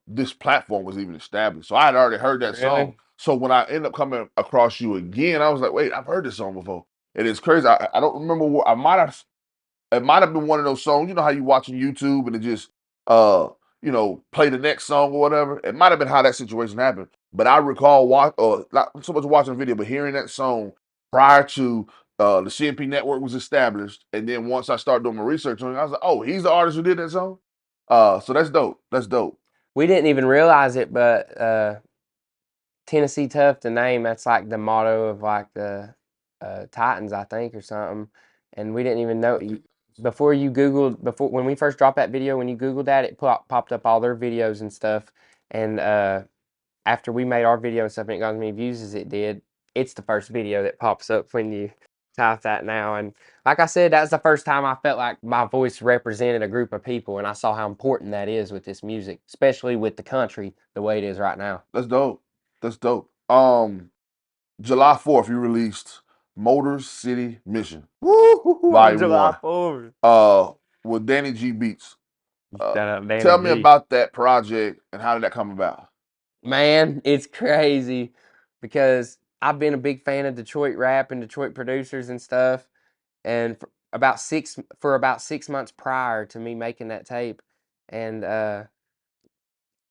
this platform was even established. So I had already heard that song. Really? So when I ended up coming across you again, I was like, wait, I've heard this song before. And it's crazy. I don't remember what it might have been one of those songs. You know how you watching YouTube and it just you know, play the next song or whatever. It might have been how that situation happened. But I recall not so much watching the video, but hearing that song prior to the CMP network was established. And then once I started doing my research on it, I was like, oh, he's the artist who did that song. So that's dope. That's dope. We didn't even realize it, but Tennessee Tough, the name, that's like the motto of like the Titans, I think, or something. And we didn't even know. Before when we first dropped that video, when you Googled that, it popped up all their videos and stuff. And after we made our video and stuff and it got as many views as it did, it's the first video that pops up when you type that now. And like I said, that's the first time I felt like my voice represented a group of people, and I saw how important that is with this music, especially with the country the way it is right now. That's dope. That's dope. July 4th, you released Motor City Mission. Woo! Volume July 1. 4th. With Danny G Beats. Shout out Danny Tell me G. about that project and how did that come about? Man, it's crazy because I've been a big fan of Detroit rap and Detroit producers and stuff. And for about 6 months prior to me making that tape, and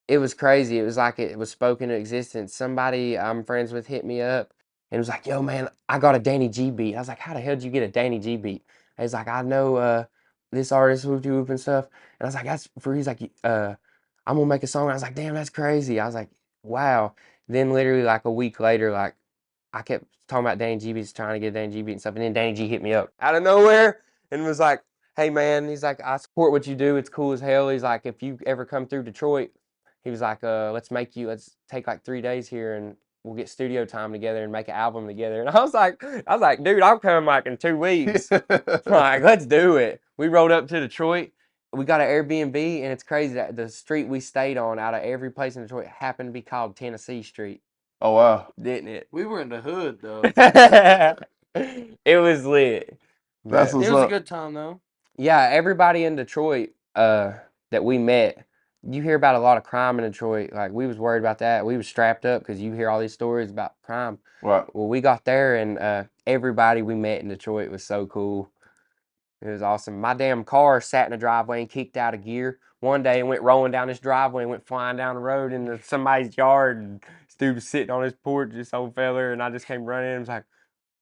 it was crazy. It was like it was spoken into existence. Somebody I'm friends with hit me up and was like, "Yo, man, I got a Danny G beat." I was like, "How the hell did you get a Danny G beat?" And he's like, "I know this artist, whoop de whoop and stuff." And I was like, "That's for." He's like, I'm gonna make a song. I was like, damn, that's crazy. I was like, wow. Then literally like a week later, like I kept talking about Danny G beats, trying to get Danny G beat and stuff, and then Danny G hit me up out of nowhere and was like, hey man, he's like, I support what you do. It's cool as hell. He's like, if you ever come through Detroit, he was like, let's take like 3 days here and we'll get studio time together and make an album together. And I was like, dude, I'll come like in 2 weeks. Like, let's do it. We rolled up to Detroit. We got an Airbnb, and it's crazy that the street we stayed on out of every place in Detroit happened to be called Tennessee Street. Oh wow. Didn't it? We were in the hood though. It was lit. That's But It what's was a up. good time though. yeah, everybody in Detroit that we met, you hear about a lot of crime in Detroit. Like, we was worried about that. We was strapped up because you hear all these stories about crime. Right. Well, we got there, and everybody we met in Detroit was so cool. It was awesome. My damn car sat in the driveway and kicked out of gear. One day it went rolling down this driveway and went flying down the road into somebody's yard, and dude was sitting on his porch, this old fella, and I just came running. I was like,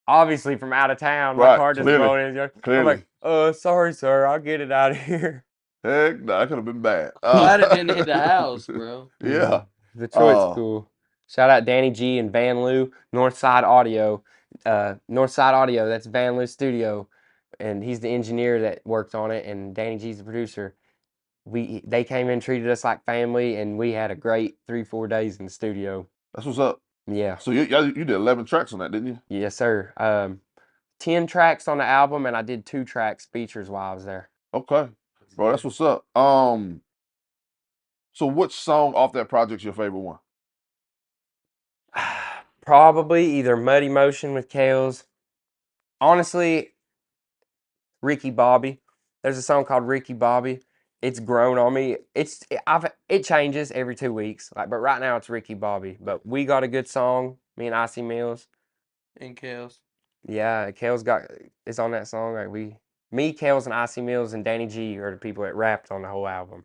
obviously from out of town, my Right. car just rolled in his yard. I'm Clearly. like, sorry, sir, I'll get it out of here. Heck, no, that could have been bad. Glad it didn't hit the house, bro. Yeah. Detroit's cool. Shout out Danny G and Van Loo, Northside Audio. Northside Audio, that's Van Loo's studio. And he's the engineer that worked on it, and Danny G's the producer. They came in, treated us like family, and we had a great 3-4 days in the studio. That's what's up. Yeah. So you did 11 tracks on that, didn't you? Yes, sir. 10 tracks on the album, and I did 2 tracks features while I was there. Okay. Bro, that's what's up. So which song off that project's your favorite one? Probably either Muddy Motion with Kales. Honestly, Ricky Bobby. There's a song called Ricky Bobby. It's grown on me. It changes every 2 weeks. But right now it's Ricky Bobby. But we got a good song. Me and Icy Mills. And Kales. Yeah, Kales is on that song. Me, Kales, and Icy Mills and Danny G are the people that rapped on the whole album.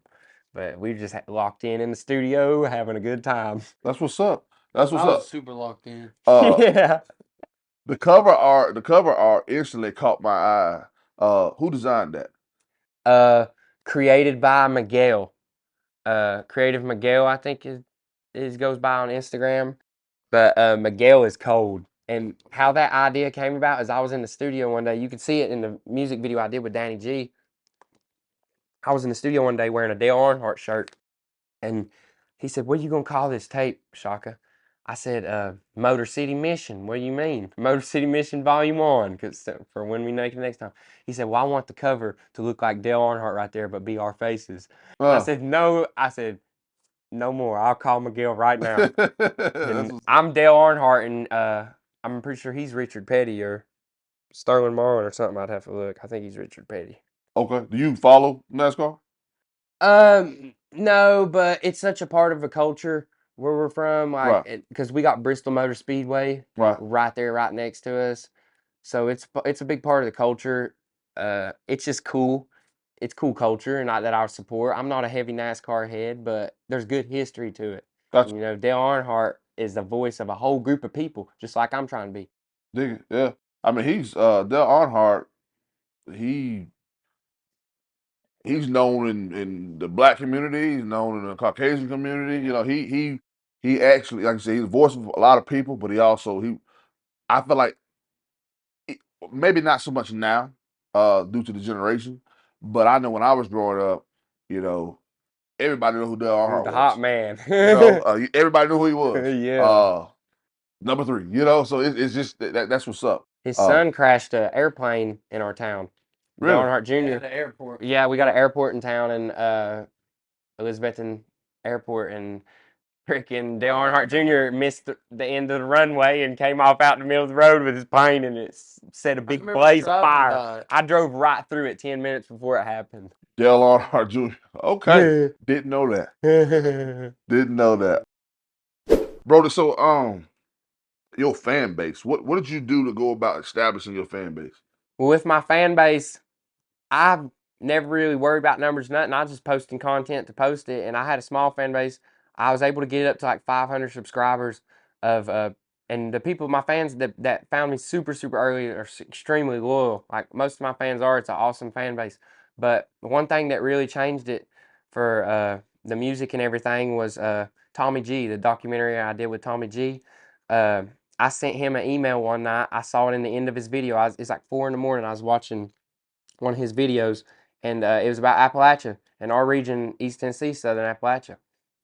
But we just locked in the studio, having a good time. That's what's up. That's what's I was up. super locked in. Yeah. The cover art instantly caught my eye. Who designed that? Created by Miguel. Creative Miguel, I think is goes by on Instagram. But Miguel is cold. And how that idea came about is I was in the studio one day. You could see it in the music video I did with Danny G. I was in the studio one day wearing a Dale Earnhardt shirt. And he said, what are you going to call this tape, Shaka? I said, Motor City Mission. What do you mean? Motor City Mission Volume 1, for when we make it next time. He said, well, I want the cover to look like Dale Earnhardt right there, but be our faces. I said, no. I said, no more. I'll call Miguel right now. And I'm Dale Earnhardt, and I'm pretty sure he's Richard Petty or Sterling Marlin or something. I'd have to look. I think he's Richard Petty. Okay. Do you follow NASCAR? No, but it's such a part of the culture where we're from, Right. because we got Bristol Motor Speedway right there, right next to us. So it's a big part of the culture. It's just cool. It's cool culture, and that I support. I'm not a heavy NASCAR head, but there's good history to it. Gotcha. You know, Dale Earnhardt is the voice of a whole group of people, just like I'm trying to be. Dig it. Yeah. I mean, he's Dale Earnhardt. He's known in the black community. He's known in the Caucasian community. You know, he actually, like I said, he's the voice of a lot of people, but I feel like maybe not so much now, due to the generation, but I know when I was growing up, you know, everybody knew who Dale Earnhardt The was. hot man. Everybody knew who he was. Yeah. Number 3. So it's just that's what's up. His son crashed an airplane in our town. Really? Dale Earnhardt Jr. Yeah, the airport. Yeah, we got an airport in town, and Elizabethton Airport, and freaking Dale Earnhardt Jr. missed the end of the runway and came off out in the middle of the road with his plane, and it set a big blaze of fire. I drove right through it 10 minutes before it happened. Dale Earnhardt Jr. Okay. Didn't know that. Didn't know that. Bro, so your fan base. What did you do to go about establishing your fan base? Well, with my fan base, I've never really worried about numbers, nothing. I was just posting content to post it, and I had a small fan base. I was able to get it up to like 500 subscribers and the people, my fans that found me super, super early are extremely loyal. Like most of my fans are. It's an awesome fan base. But one thing that really changed it for the music and everything was Tommy G, the documentary I did with Tommy G. Uh, I sent him an email one night. I saw it in the end of his video. It's like 4 in the morning. I was watching one of his videos, and it was about Appalachia and our region, East Tennessee, Southern Appalachia.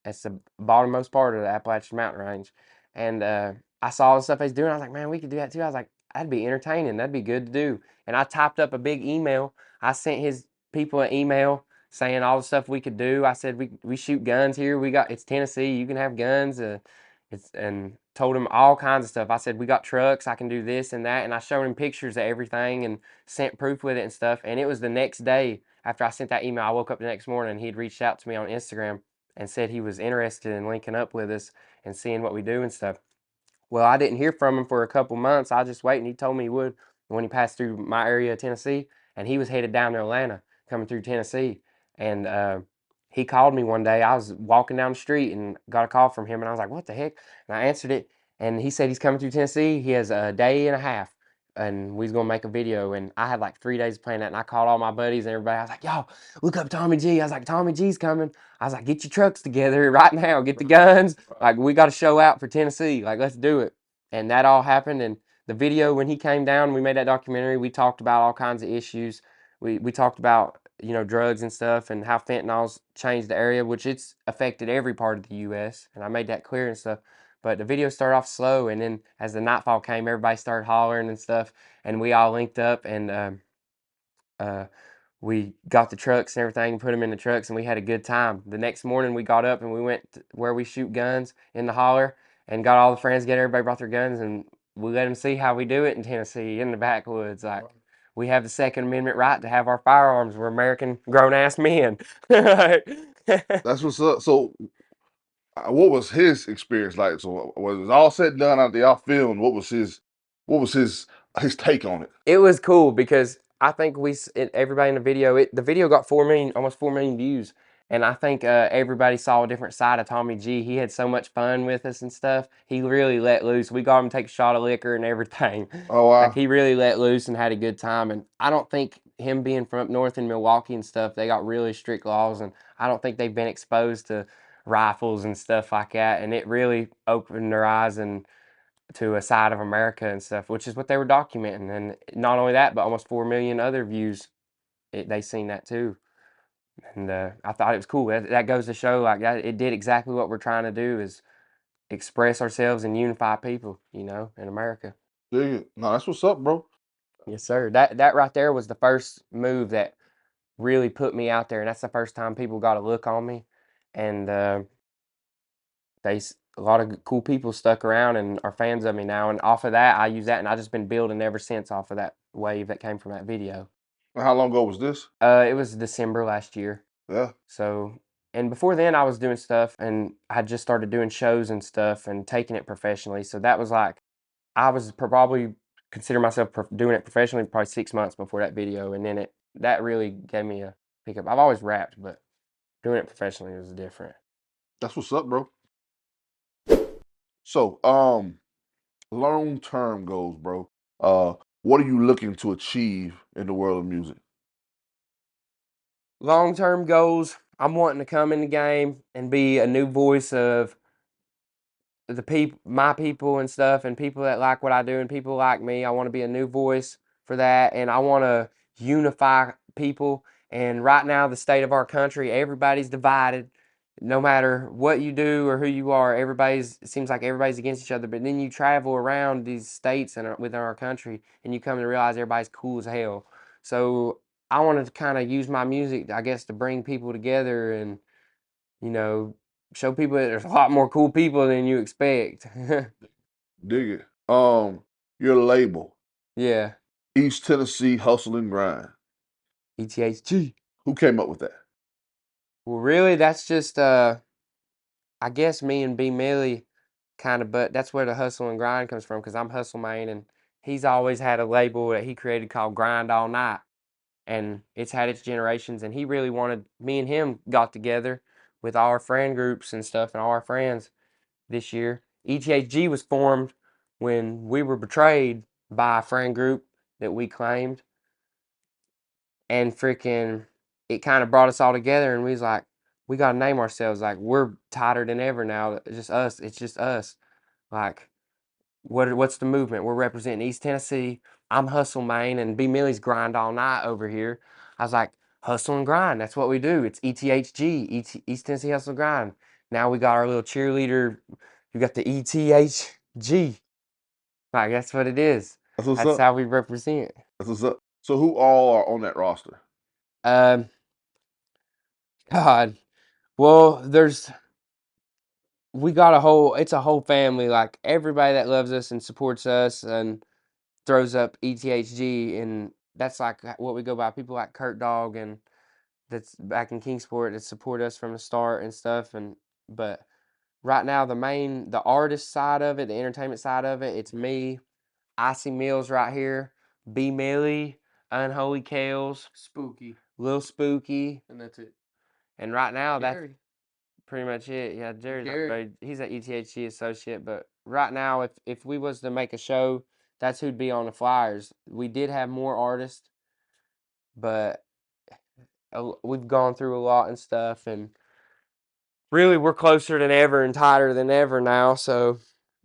It's the bottommost part of the Appalachian Mountain Range. And I saw the stuff he's doing. I was like, man, we could do that too. I was like, that'd be entertaining. That'd be good to do. And I typed up a big email. I sent his people an email saying all the stuff we could do. I said, we shoot guns here. It's Tennessee. You can have guns. And told him all kinds of stuff. I said, we got trucks. I can do this and that. And I showed him pictures of everything and sent proof with it and stuff. And it was the next day after I sent that email, I woke up the next morning and he'd reached out to me on Instagram and said he was interested in linking up with us and seeing what we do and stuff. Well, I didn't hear from him for a couple months. I was just waiting. He told me he would when he passed through my area of Tennessee, and he was headed down to Atlanta, coming through Tennessee. And he called me one day. I was walking down the street and got a call from him, and I was like, "What the heck?" And I answered it, and he said he's coming through Tennessee. He has a day and a half, and we was gonna make a video. And I had like 3 days planning that, and I called all my buddies and everybody. I was like, "Yo, look up Tommy G." I was like, "Tommy G's coming." I was like, "Get your trucks together right now. Get the guns. Like, we got to show out for Tennessee. Like, let's do it." And that all happened. And the video, when he came down, we made that documentary. We talked about all kinds of issues. We talked about, drugs and stuff and how fentanyl's changed the area, which it's affected every part of the U.S. And I made that clear and stuff. But the video started off slow, and then as the nightfall came, everybody started hollering and stuff, and we all linked up, and uh, we got the trucks and everything, put them in the trucks, and we had a good time. The next morning, we got up and we went where we shoot guns in the holler and got all the friends together. Everybody brought their guns, and we let them see how we do it in Tennessee, in the backwoods. Like, we have the Second Amendment right to have our firearms. We're American grown-ass men. That's what's up. So, what was his experience like? So, when it was all said and done out there, y'all filmed. What was his take on it? It was cool because I think everybody in the video, the video got 4 million, almost 4 million views. And I think everybody saw a different side of Tommy G. He had so much fun with us and stuff. He really let loose. We got him to take a shot of liquor and everything. Oh Like, wow, he really let loose and had a good time. And I don't think him being from up north in Milwaukee and stuff, they got really strict laws. And I don't think they've been exposed to rifles and stuff like that. And it really opened their eyes and to a side of America and stuff, which is what they were documenting. And not only that, but almost 4 million other views. They seen that too. And I thought it was cool. That goes to show, like, that it did exactly what we're trying to do, is express ourselves and unify people, in America. dig it. No, that's what's up, bro. Yes, sir. That right there was the first move that really put me out there, and that's the first time people got a look on me. And a lot of cool people stuck around and are fans of me now. And off of that, I use that, and I just been building ever since off of that wave that came from that video. How long ago was this? It was December last year. Yeah, So, and before then, I was doing stuff, and I had just started doing shows and stuff and taking it professionally. So that was like, I was probably consider myself doing it professionally probably 6 months before that video, and then that really gave me a pickup. I've always rapped, but doing it professionally was different. that's what's up, bro. So, long-term goals, bro. What are you looking to achieve in the world of music? Long-term goals, I'm wanting to come in the game and be a new voice of my people and stuff, and people that like what I do and people like me. I want to be a new voice for that, and I want to unify people. And right now, the state of our country, everybody's divided. No matter what you do or who you are, it seems like everybody's against each other. But then you travel around these states and within our country, and you come to realize everybody's cool as hell. So I wanted to kind of use my music, I guess, to bring people together and, you know, show people that there's a lot more cool people than you expect. Dig it. Your label, Yeah. East Tennessee Hustle and Grind. ETHG. Who came up with that? Well, really, that's just I guess me and B Millie kind of, but that's where the hustle and grind comes from, because I'm HustleMane, and he's always had a label that he created called Grind All Night, and it's had its generations. And he really wanted, me and him got together with all our friend groups and stuff and all our friends this year. ETHG was formed when we were betrayed by a friend group that we claimed, and freaking it kind of brought us all together, and we was like, we got to name ourselves. Like, we're tighter than ever now. It's just us. It's just us. Like, what's the movement? We're representing East Tennessee. I'm HustleMane, and B Millie's grind all night over here. I was like, hustle and grind. That's what we do. It's ETHG, East Tennessee Hustle and Grind. Now we got our little cheerleader. We got the ETHG. Like, that's what it is. That's what's That's up. how we represent. That's what's up. So who all are on that roster? God. Well, we got it's a whole family. Like, everybody that loves us and supports us and throws up ETHG, and that's like what we go by. People like Kurt Dog, and that's back in Kingsport, that support us from the start and stuff. But right now, the artist side of it, the entertainment side of it, it's me, Icy Mills right here, B Millie, Unholy Kales, Spooky. Lil Spooky, And that's it. and right now that's Jerry. pretty much it. Yeah, Jerry. he's an ETHG associate, but right now, if we was to make a show, that's who'd be on the flyers. We did have more artists, but we've gone through a lot and stuff, and really we're closer than ever and tighter than ever now, so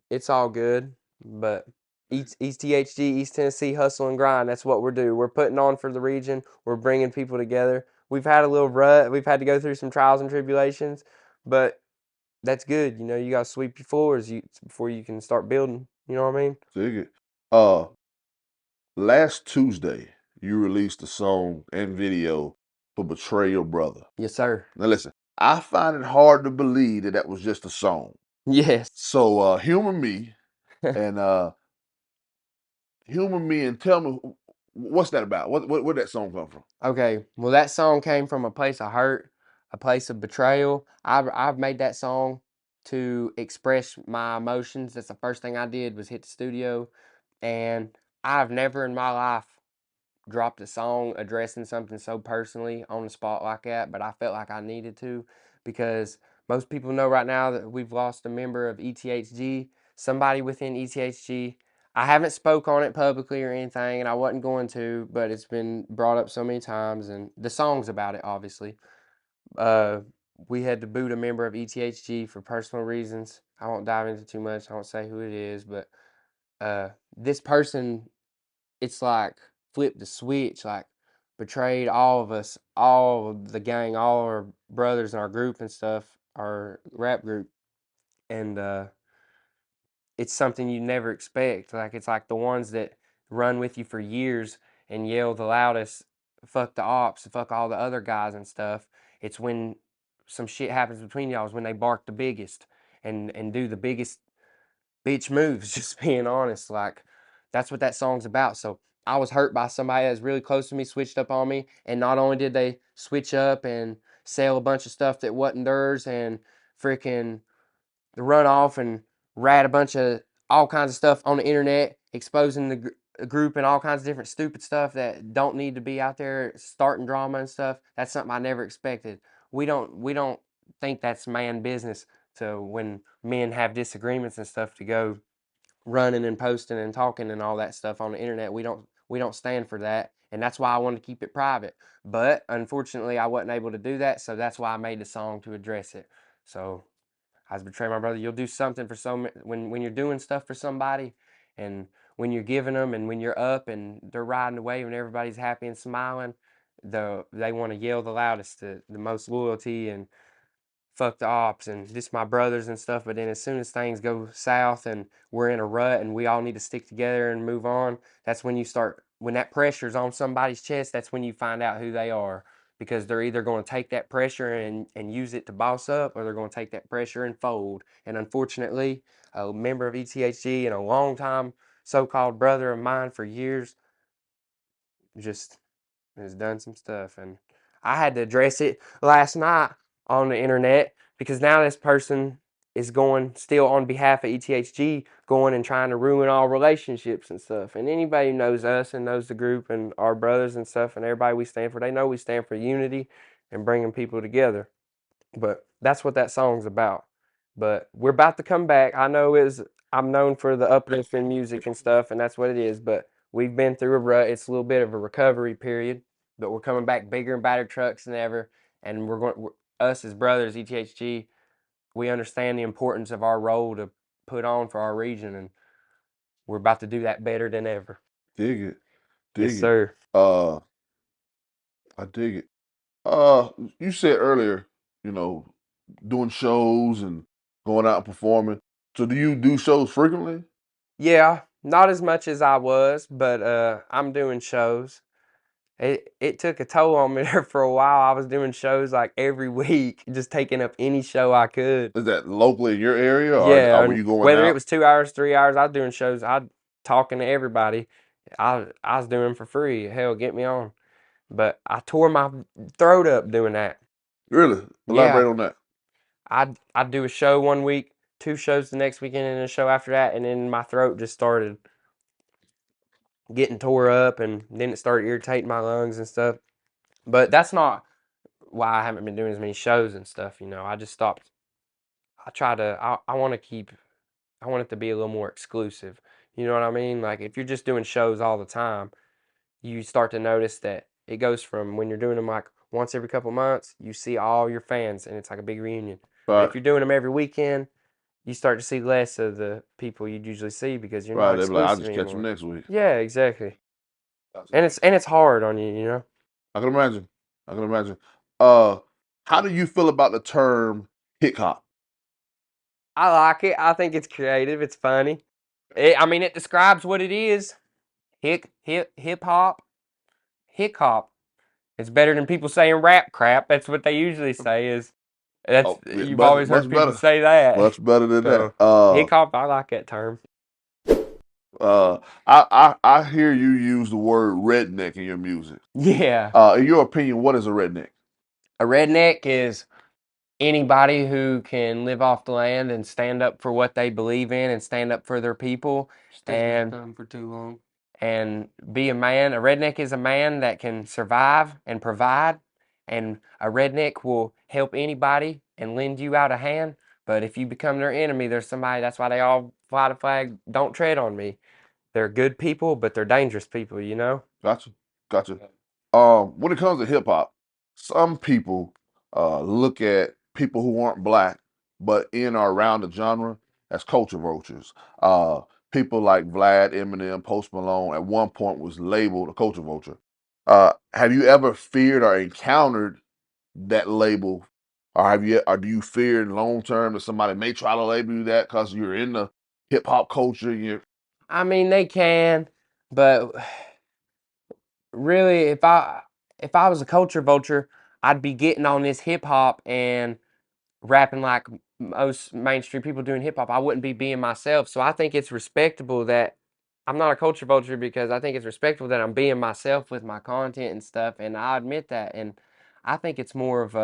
it's all good. But ETHG, East Tennessee Hustle and Grind, that's what we're doing. We're putting on for the region. We're bringing people together. We've had a little rut. We've had to go through some trials and tribulations, but that's good. You know, you gotta sweep your floors before you can start building. You know what I mean? Dig it. Last Tuesday, you released a song and video for Betray Your Brother. Yes, sir. Now listen, I find it hard to believe that was just a song. Yes. So humor me and tell me what's that about? Where'd that song come from? Okay. Well, that song came from a place of hurt, a place of betrayal. I've made that song to express my emotions. That's the first thing I did, was hit the studio, and I've never in my life dropped a song addressing something so personally on the spot like that, but I felt like I needed to, because most people know right now that we've lost a member of ETHG, somebody within ETHG. I haven't spoke on it publicly or anything, and I wasn't going to, but it's been brought up so many times, and the song's about it, obviously. Uh, we had to boot a member of ETHG for personal reasons. I won't dive into too much. I won't say who it is, but this person, it's like flipped the switch, like betrayed all of us, all of the gang, all our brothers in our group and stuff, our rap group. And it's something you never expect. Like, it's like the ones that run with you for years and yell the loudest, fuck the ops, fuck all the other guys and stuff. It's when some shit happens between y'all, is when they bark the biggest and do the biggest bitch moves, just being honest. Like, that's what that song's about. So I was hurt by somebody that's really close to me, switched up on me, and not only did they switch up and sell a bunch of stuff that wasn't theirs, and freaking run off and rat a bunch of all kinds of stuff on the internet, exposing the group and all kinds of different stupid stuff that don't need to be out there, starting drama and stuff. That's something I never expected. We don't think that's man business, to when men have disagreements and stuff, to go running and posting and talking and all that stuff on the internet. We don't stand for that, and that's why I wanted to keep it private. But unfortunately, I wasn't able to do that, so that's why I made the song to address it. So, I was betraying my brother. You'll do something for when you're doing stuff for somebody, and when you're giving them, and when you're up and they're riding the wave and everybody's happy and smiling, they want to yell the loudest, the most loyalty, and fuck the ops and just my brothers and stuff. But then as soon as things go south and we're in a rut and we all need to stick together and move on, that's when when that pressure's on somebody's chest, that's when you find out who they are. Because they're either going to take that pressure and use it to boss up, or they're going to take that pressure and fold. And unfortunately, a member of ETHG and a long time so-called brother of mine for years just has done some stuff, and I had to address it last night on the internet, because now this person is going, still on behalf of ETHG, going and trying to ruin all relationships and stuff. And anybody who knows us and knows the group and our brothers and stuff and everybody we stand for, they know we stand for unity and bringing people together. But that's what that song's about. But we're about to come back. I'm known for the uplifting music and stuff, and that's what it is. But we've been through a rut. It's a little bit of a recovery period, but we're coming back bigger and badder trucks than ever, and we're going us as brothers, ETHG, we understand the importance of our role to put on for our region, and we're about to do that better than ever. Dig it. Yes, Dig it. sir. I dig it. You said earlier, you know, doing shows and going out and performing. So do you do shows frequently? Yeah, not as much as I was, but I'm doing shows. It took a toll on me there for a while. I was doing shows like every week, just taking up any show I could. Is that locally in your area, Yeah, or were and you going whether it out? was 2 hours, 3 hours, I was doing shows. I talking to everybody. I was doing for free. Hell, get me on. But I tore my throat up doing that. Really? Yeah, Elaborate on that. I'd do a show one week, 2 shows the next weekend, and a show after that, and then my throat just started getting tore up, and then it started irritating my lungs and stuff. But that's not why I haven't been doing as many shows and stuff. I just stopped. I want to keep. I want it to be a little more exclusive. You know what I mean? Like if you're just doing shows all the time, you start to notice that it goes from when you're doing them like once every couple months, you see all your fans and it's like a big reunion. But Right. if you're doing them every weekend, you start to see less of the people you'd usually see because you're Right. not They'd be like, I'll exclusive just catch them anymore. next week. Yeah, exactly. Gotcha. And it's hard on you. I can imagine. I can imagine. How do you feel about the term hip hop? I like it. I think it's creative. It's funny. It describes what it is. Hip hop. Hip hop. It's better than people saying rap crap. That's what they usually say. Oh, You've much always much heard people better. say that. Much better than that. So hip hop, I like that term. I hear you use the word redneck in your music. Yeah, In your opinion, what is a redneck? a redneck is anybody who can live off the land and stand up for what they believe in and stand up for their people Stick their and thumb for too long. be a man. A redneck is a man that can survive and provide, and a redneck will help anybody and lend you out a hand. But if you become their enemy, there's somebody. That's why they all fly the flag. Don't tread on me. They're good people, but they're dangerous people. Gotcha. Gotcha. When it comes to hip hop, some people look at people who aren't black but in or around the genre as culture vultures. People like Vlad, Eminem, Post Malone at one point was labeled a culture vulture. Have you ever feared or encountered that label, or or do you fear in long term that somebody may try to label you that because you're in the hip hop culture? And you're They can, but really, if I was a culture vulture, I'd be getting on this hip hop and rapping like most mainstream people doing hip hop. I wouldn't be being myself. So I think it's respectable that I'm not a culture vulture because I think it's respectable that I'm being myself with my content and stuff. And I admit that. And I think it's more of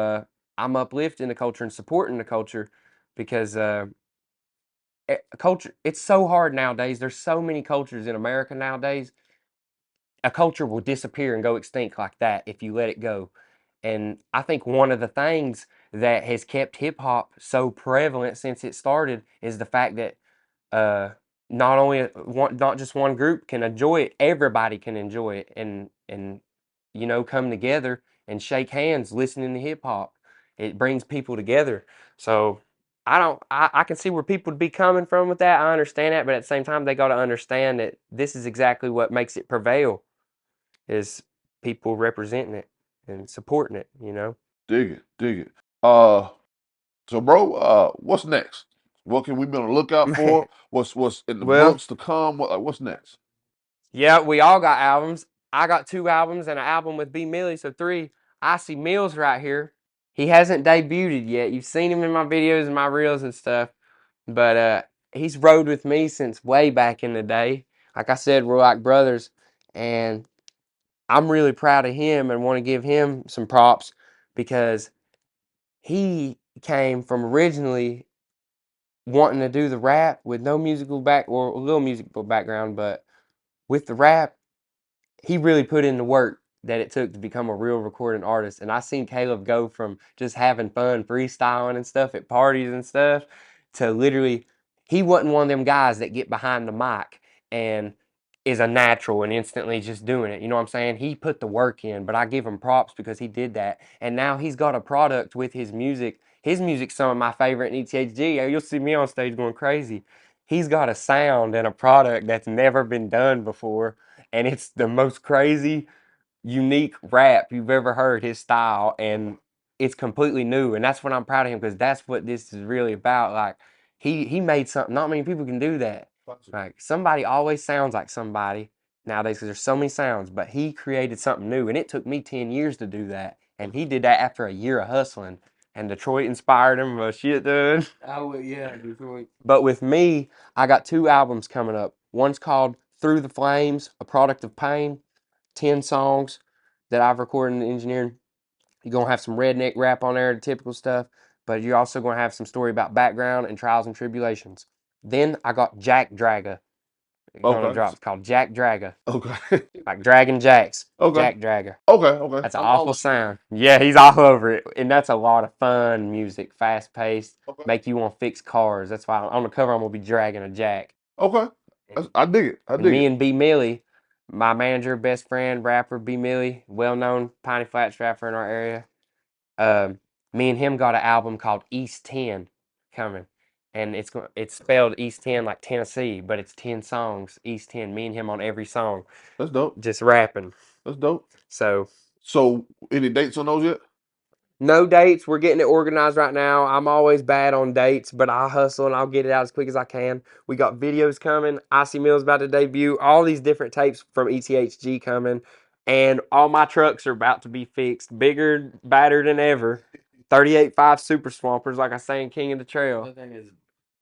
I'm uplifting the culture and supporting the culture because culture, it's so hard nowadays. There's so many cultures in America nowadays. A culture will disappear and go extinct like that if you let it go. And I think one of the things that has kept hip hop so prevalent since it started is the fact that uh, not just one group can enjoy it, everybody can enjoy it, and come together and shake hands listening to hip hop. It brings people together. So I can see where people would be coming from with that. I understand that, but at the same time, they got to understand that this is exactly what makes it prevail is people representing it and supporting it. dig it, dig it. So bro, what's next? What can we be on the lookout Man, for? What's in the well, books to come? What's next? yeah, we all got albums. I got 2 albums and an album with B Millie, so 3. I see Mills right here. He hasn't debuted yet. You've seen him in my videos and my reels and stuff, but he's rode with me since way back in the day. Like I said, we're like brothers, and I'm really proud of him and want to give him some props because he came from originally wanting to do the rap with no musical or a little musical background, but with the rap, he really put in the work that it took to become a real recording artist. And I seen Caleb go from just having fun freestyling and stuff at parties and stuff to literally he wasn't one of them guys that get behind the mic and is a natural and instantly just doing it. You know what I'm saying? He put the work in, but I give him props because he did that. And now he's got a product with his music. His music's some of my favorite in ETHG. You'll see me on stage going crazy. He's got a sound and a product that's never been done before. And it's the most crazy, unique rap you've ever heard, his style. And it's completely new. And that's what I'm proud of him because that's what this is really about. Like, he made something. Not many people can do that. Like, somebody always sounds like somebody nowadays because there's so many sounds, but he created something new, and it took me 10 years to do that. And he did that after a year of hustling, and Detroit inspired him. Shit, dude. Yeah, Detroit. But with me, I got 2 albums coming up. One's called Through the Flames, A Product of Pain, 10 songs that I've recorded and engineered. You're going to have some redneck rap on there, the typical stuff, but you're also going to have some story about background and trials and tribulations. Then I got Jack Draga. Gonna drop. It's called Jack Draga. Okay. Like Dragon Jacks. Okay. Jack Draga. Okay. That's an I'm awful all sound. Yeah, he's all over it. And that's a lot of fun music. Fast paced. Okay. Make you want to fix cars. That's why on the cover I'm gonna be dragging a Jack. Okay. I dig it. I And dig me it. and B Millie, my manager, best friend, rapper B Millie, well known Piney Flats rapper in our area. Me and him got an album called East 10 coming. And it's spelled East 10 like Tennessee, but it's 10 songs, East 10. Me and him on every song. That's dope. Just rapping. That's dope. So So, any dates on those yet? no dates. We're getting it organized right now. I'm always bad on dates, but I'll hustle and I'll get it out as quick as I can. We got videos coming. Icy Mill's about to debut. All these different tapes from ETHG coming. And all my trucks are about to be fixed. Bigger, badder than ever. 38.5 Super Swampers, like I say in King of the Trail. That thing is.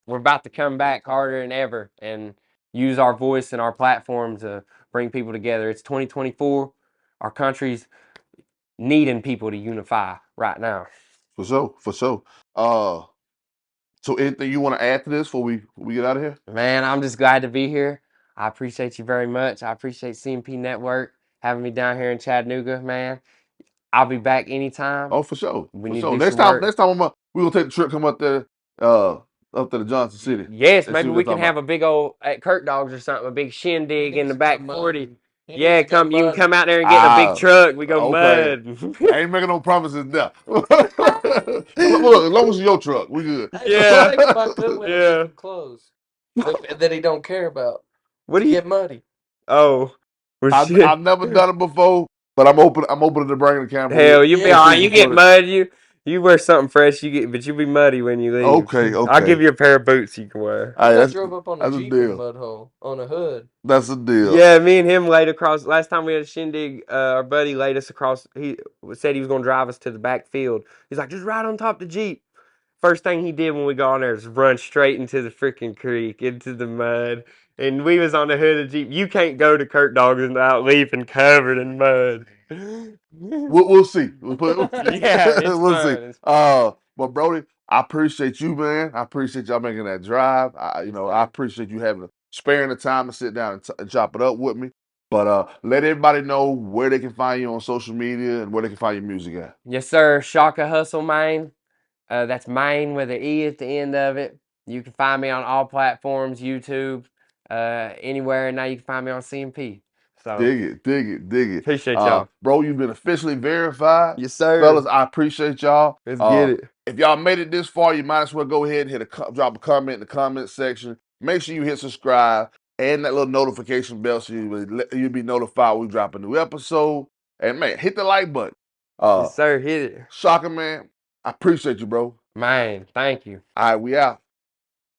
We're about to come back harder than ever and use our voice and our platform to bring people together. It's 2024. Our country's needing people to unify right now. For sure. For sure. So anything you want to add to this before we get out of here? Man, I'm just glad to be here. I appreciate you very much. I appreciate CMP Network having me down here in Chattanooga, man. I'll be back anytime. Oh, for sure. We For need to sure. do Next some work. time we gonna take the trip, come up there, up to the Johnson City. Yes, and see maybe what we they're can talking have about. a big old at Kurt Dogs or something, a big shindig in the back 40. He Yeah, needs to go come. You can mud. come out there and get in a big truck. We go Okay. mud. I ain't making no promises now. Look, as long as it's your truck, we good. Hey, Yeah. think about good with Yeah. different clothes that he don't care about. What do you? Get muddy. Oh, well, shit. I've never done it before, but I'm open to bringing the camera. Hell, you be Yeah. all See right. You some get footage. mud. You wear something fresh. But you be muddy when you leave. Okay. I'll give you a pair of boots you can wear. All right, I drove up on a that's a Jeep in a deal. mud hole on a hood. That's a deal. Yeah, me and him laid across. Last time we had a shindig, our buddy laid us across. He said he was going to drive us to the back field. He's like, just right on top of the Jeep. First thing he did when we got on there is run straight into the freaking creek, into the mud. And we was on the hood of the Jeep. You can't go to Kurt Dogs without leaving covered in mud. We'll see. Yeah, it's We'll see. fun. But Brody, I appreciate you, man. I appreciate y'all making that drive. I appreciate you sparing the time to sit down and chop it up with me. But let everybody know where they can find you on social media and where they can find your music at. Yes, sir. Shocka HustleMane. That's Maine with an E at the end of it. You can find me on all platforms, YouTube, anywhere. And now you can find me on CMP. So Dig it. appreciate y'all. Bro, you've been officially verified. Yes, sir. Fellas, I appreciate y'all. Let's get it. If y'all made it this far, you might as well go ahead and drop a comment in the comment section. Make sure you hit subscribe and that little notification bell so you'll be notified when we drop a new episode. And man, hit the like button. Yes, sir. Hit it. Shocka, man, I appreciate you, bro. Man, thank you. All right, we out.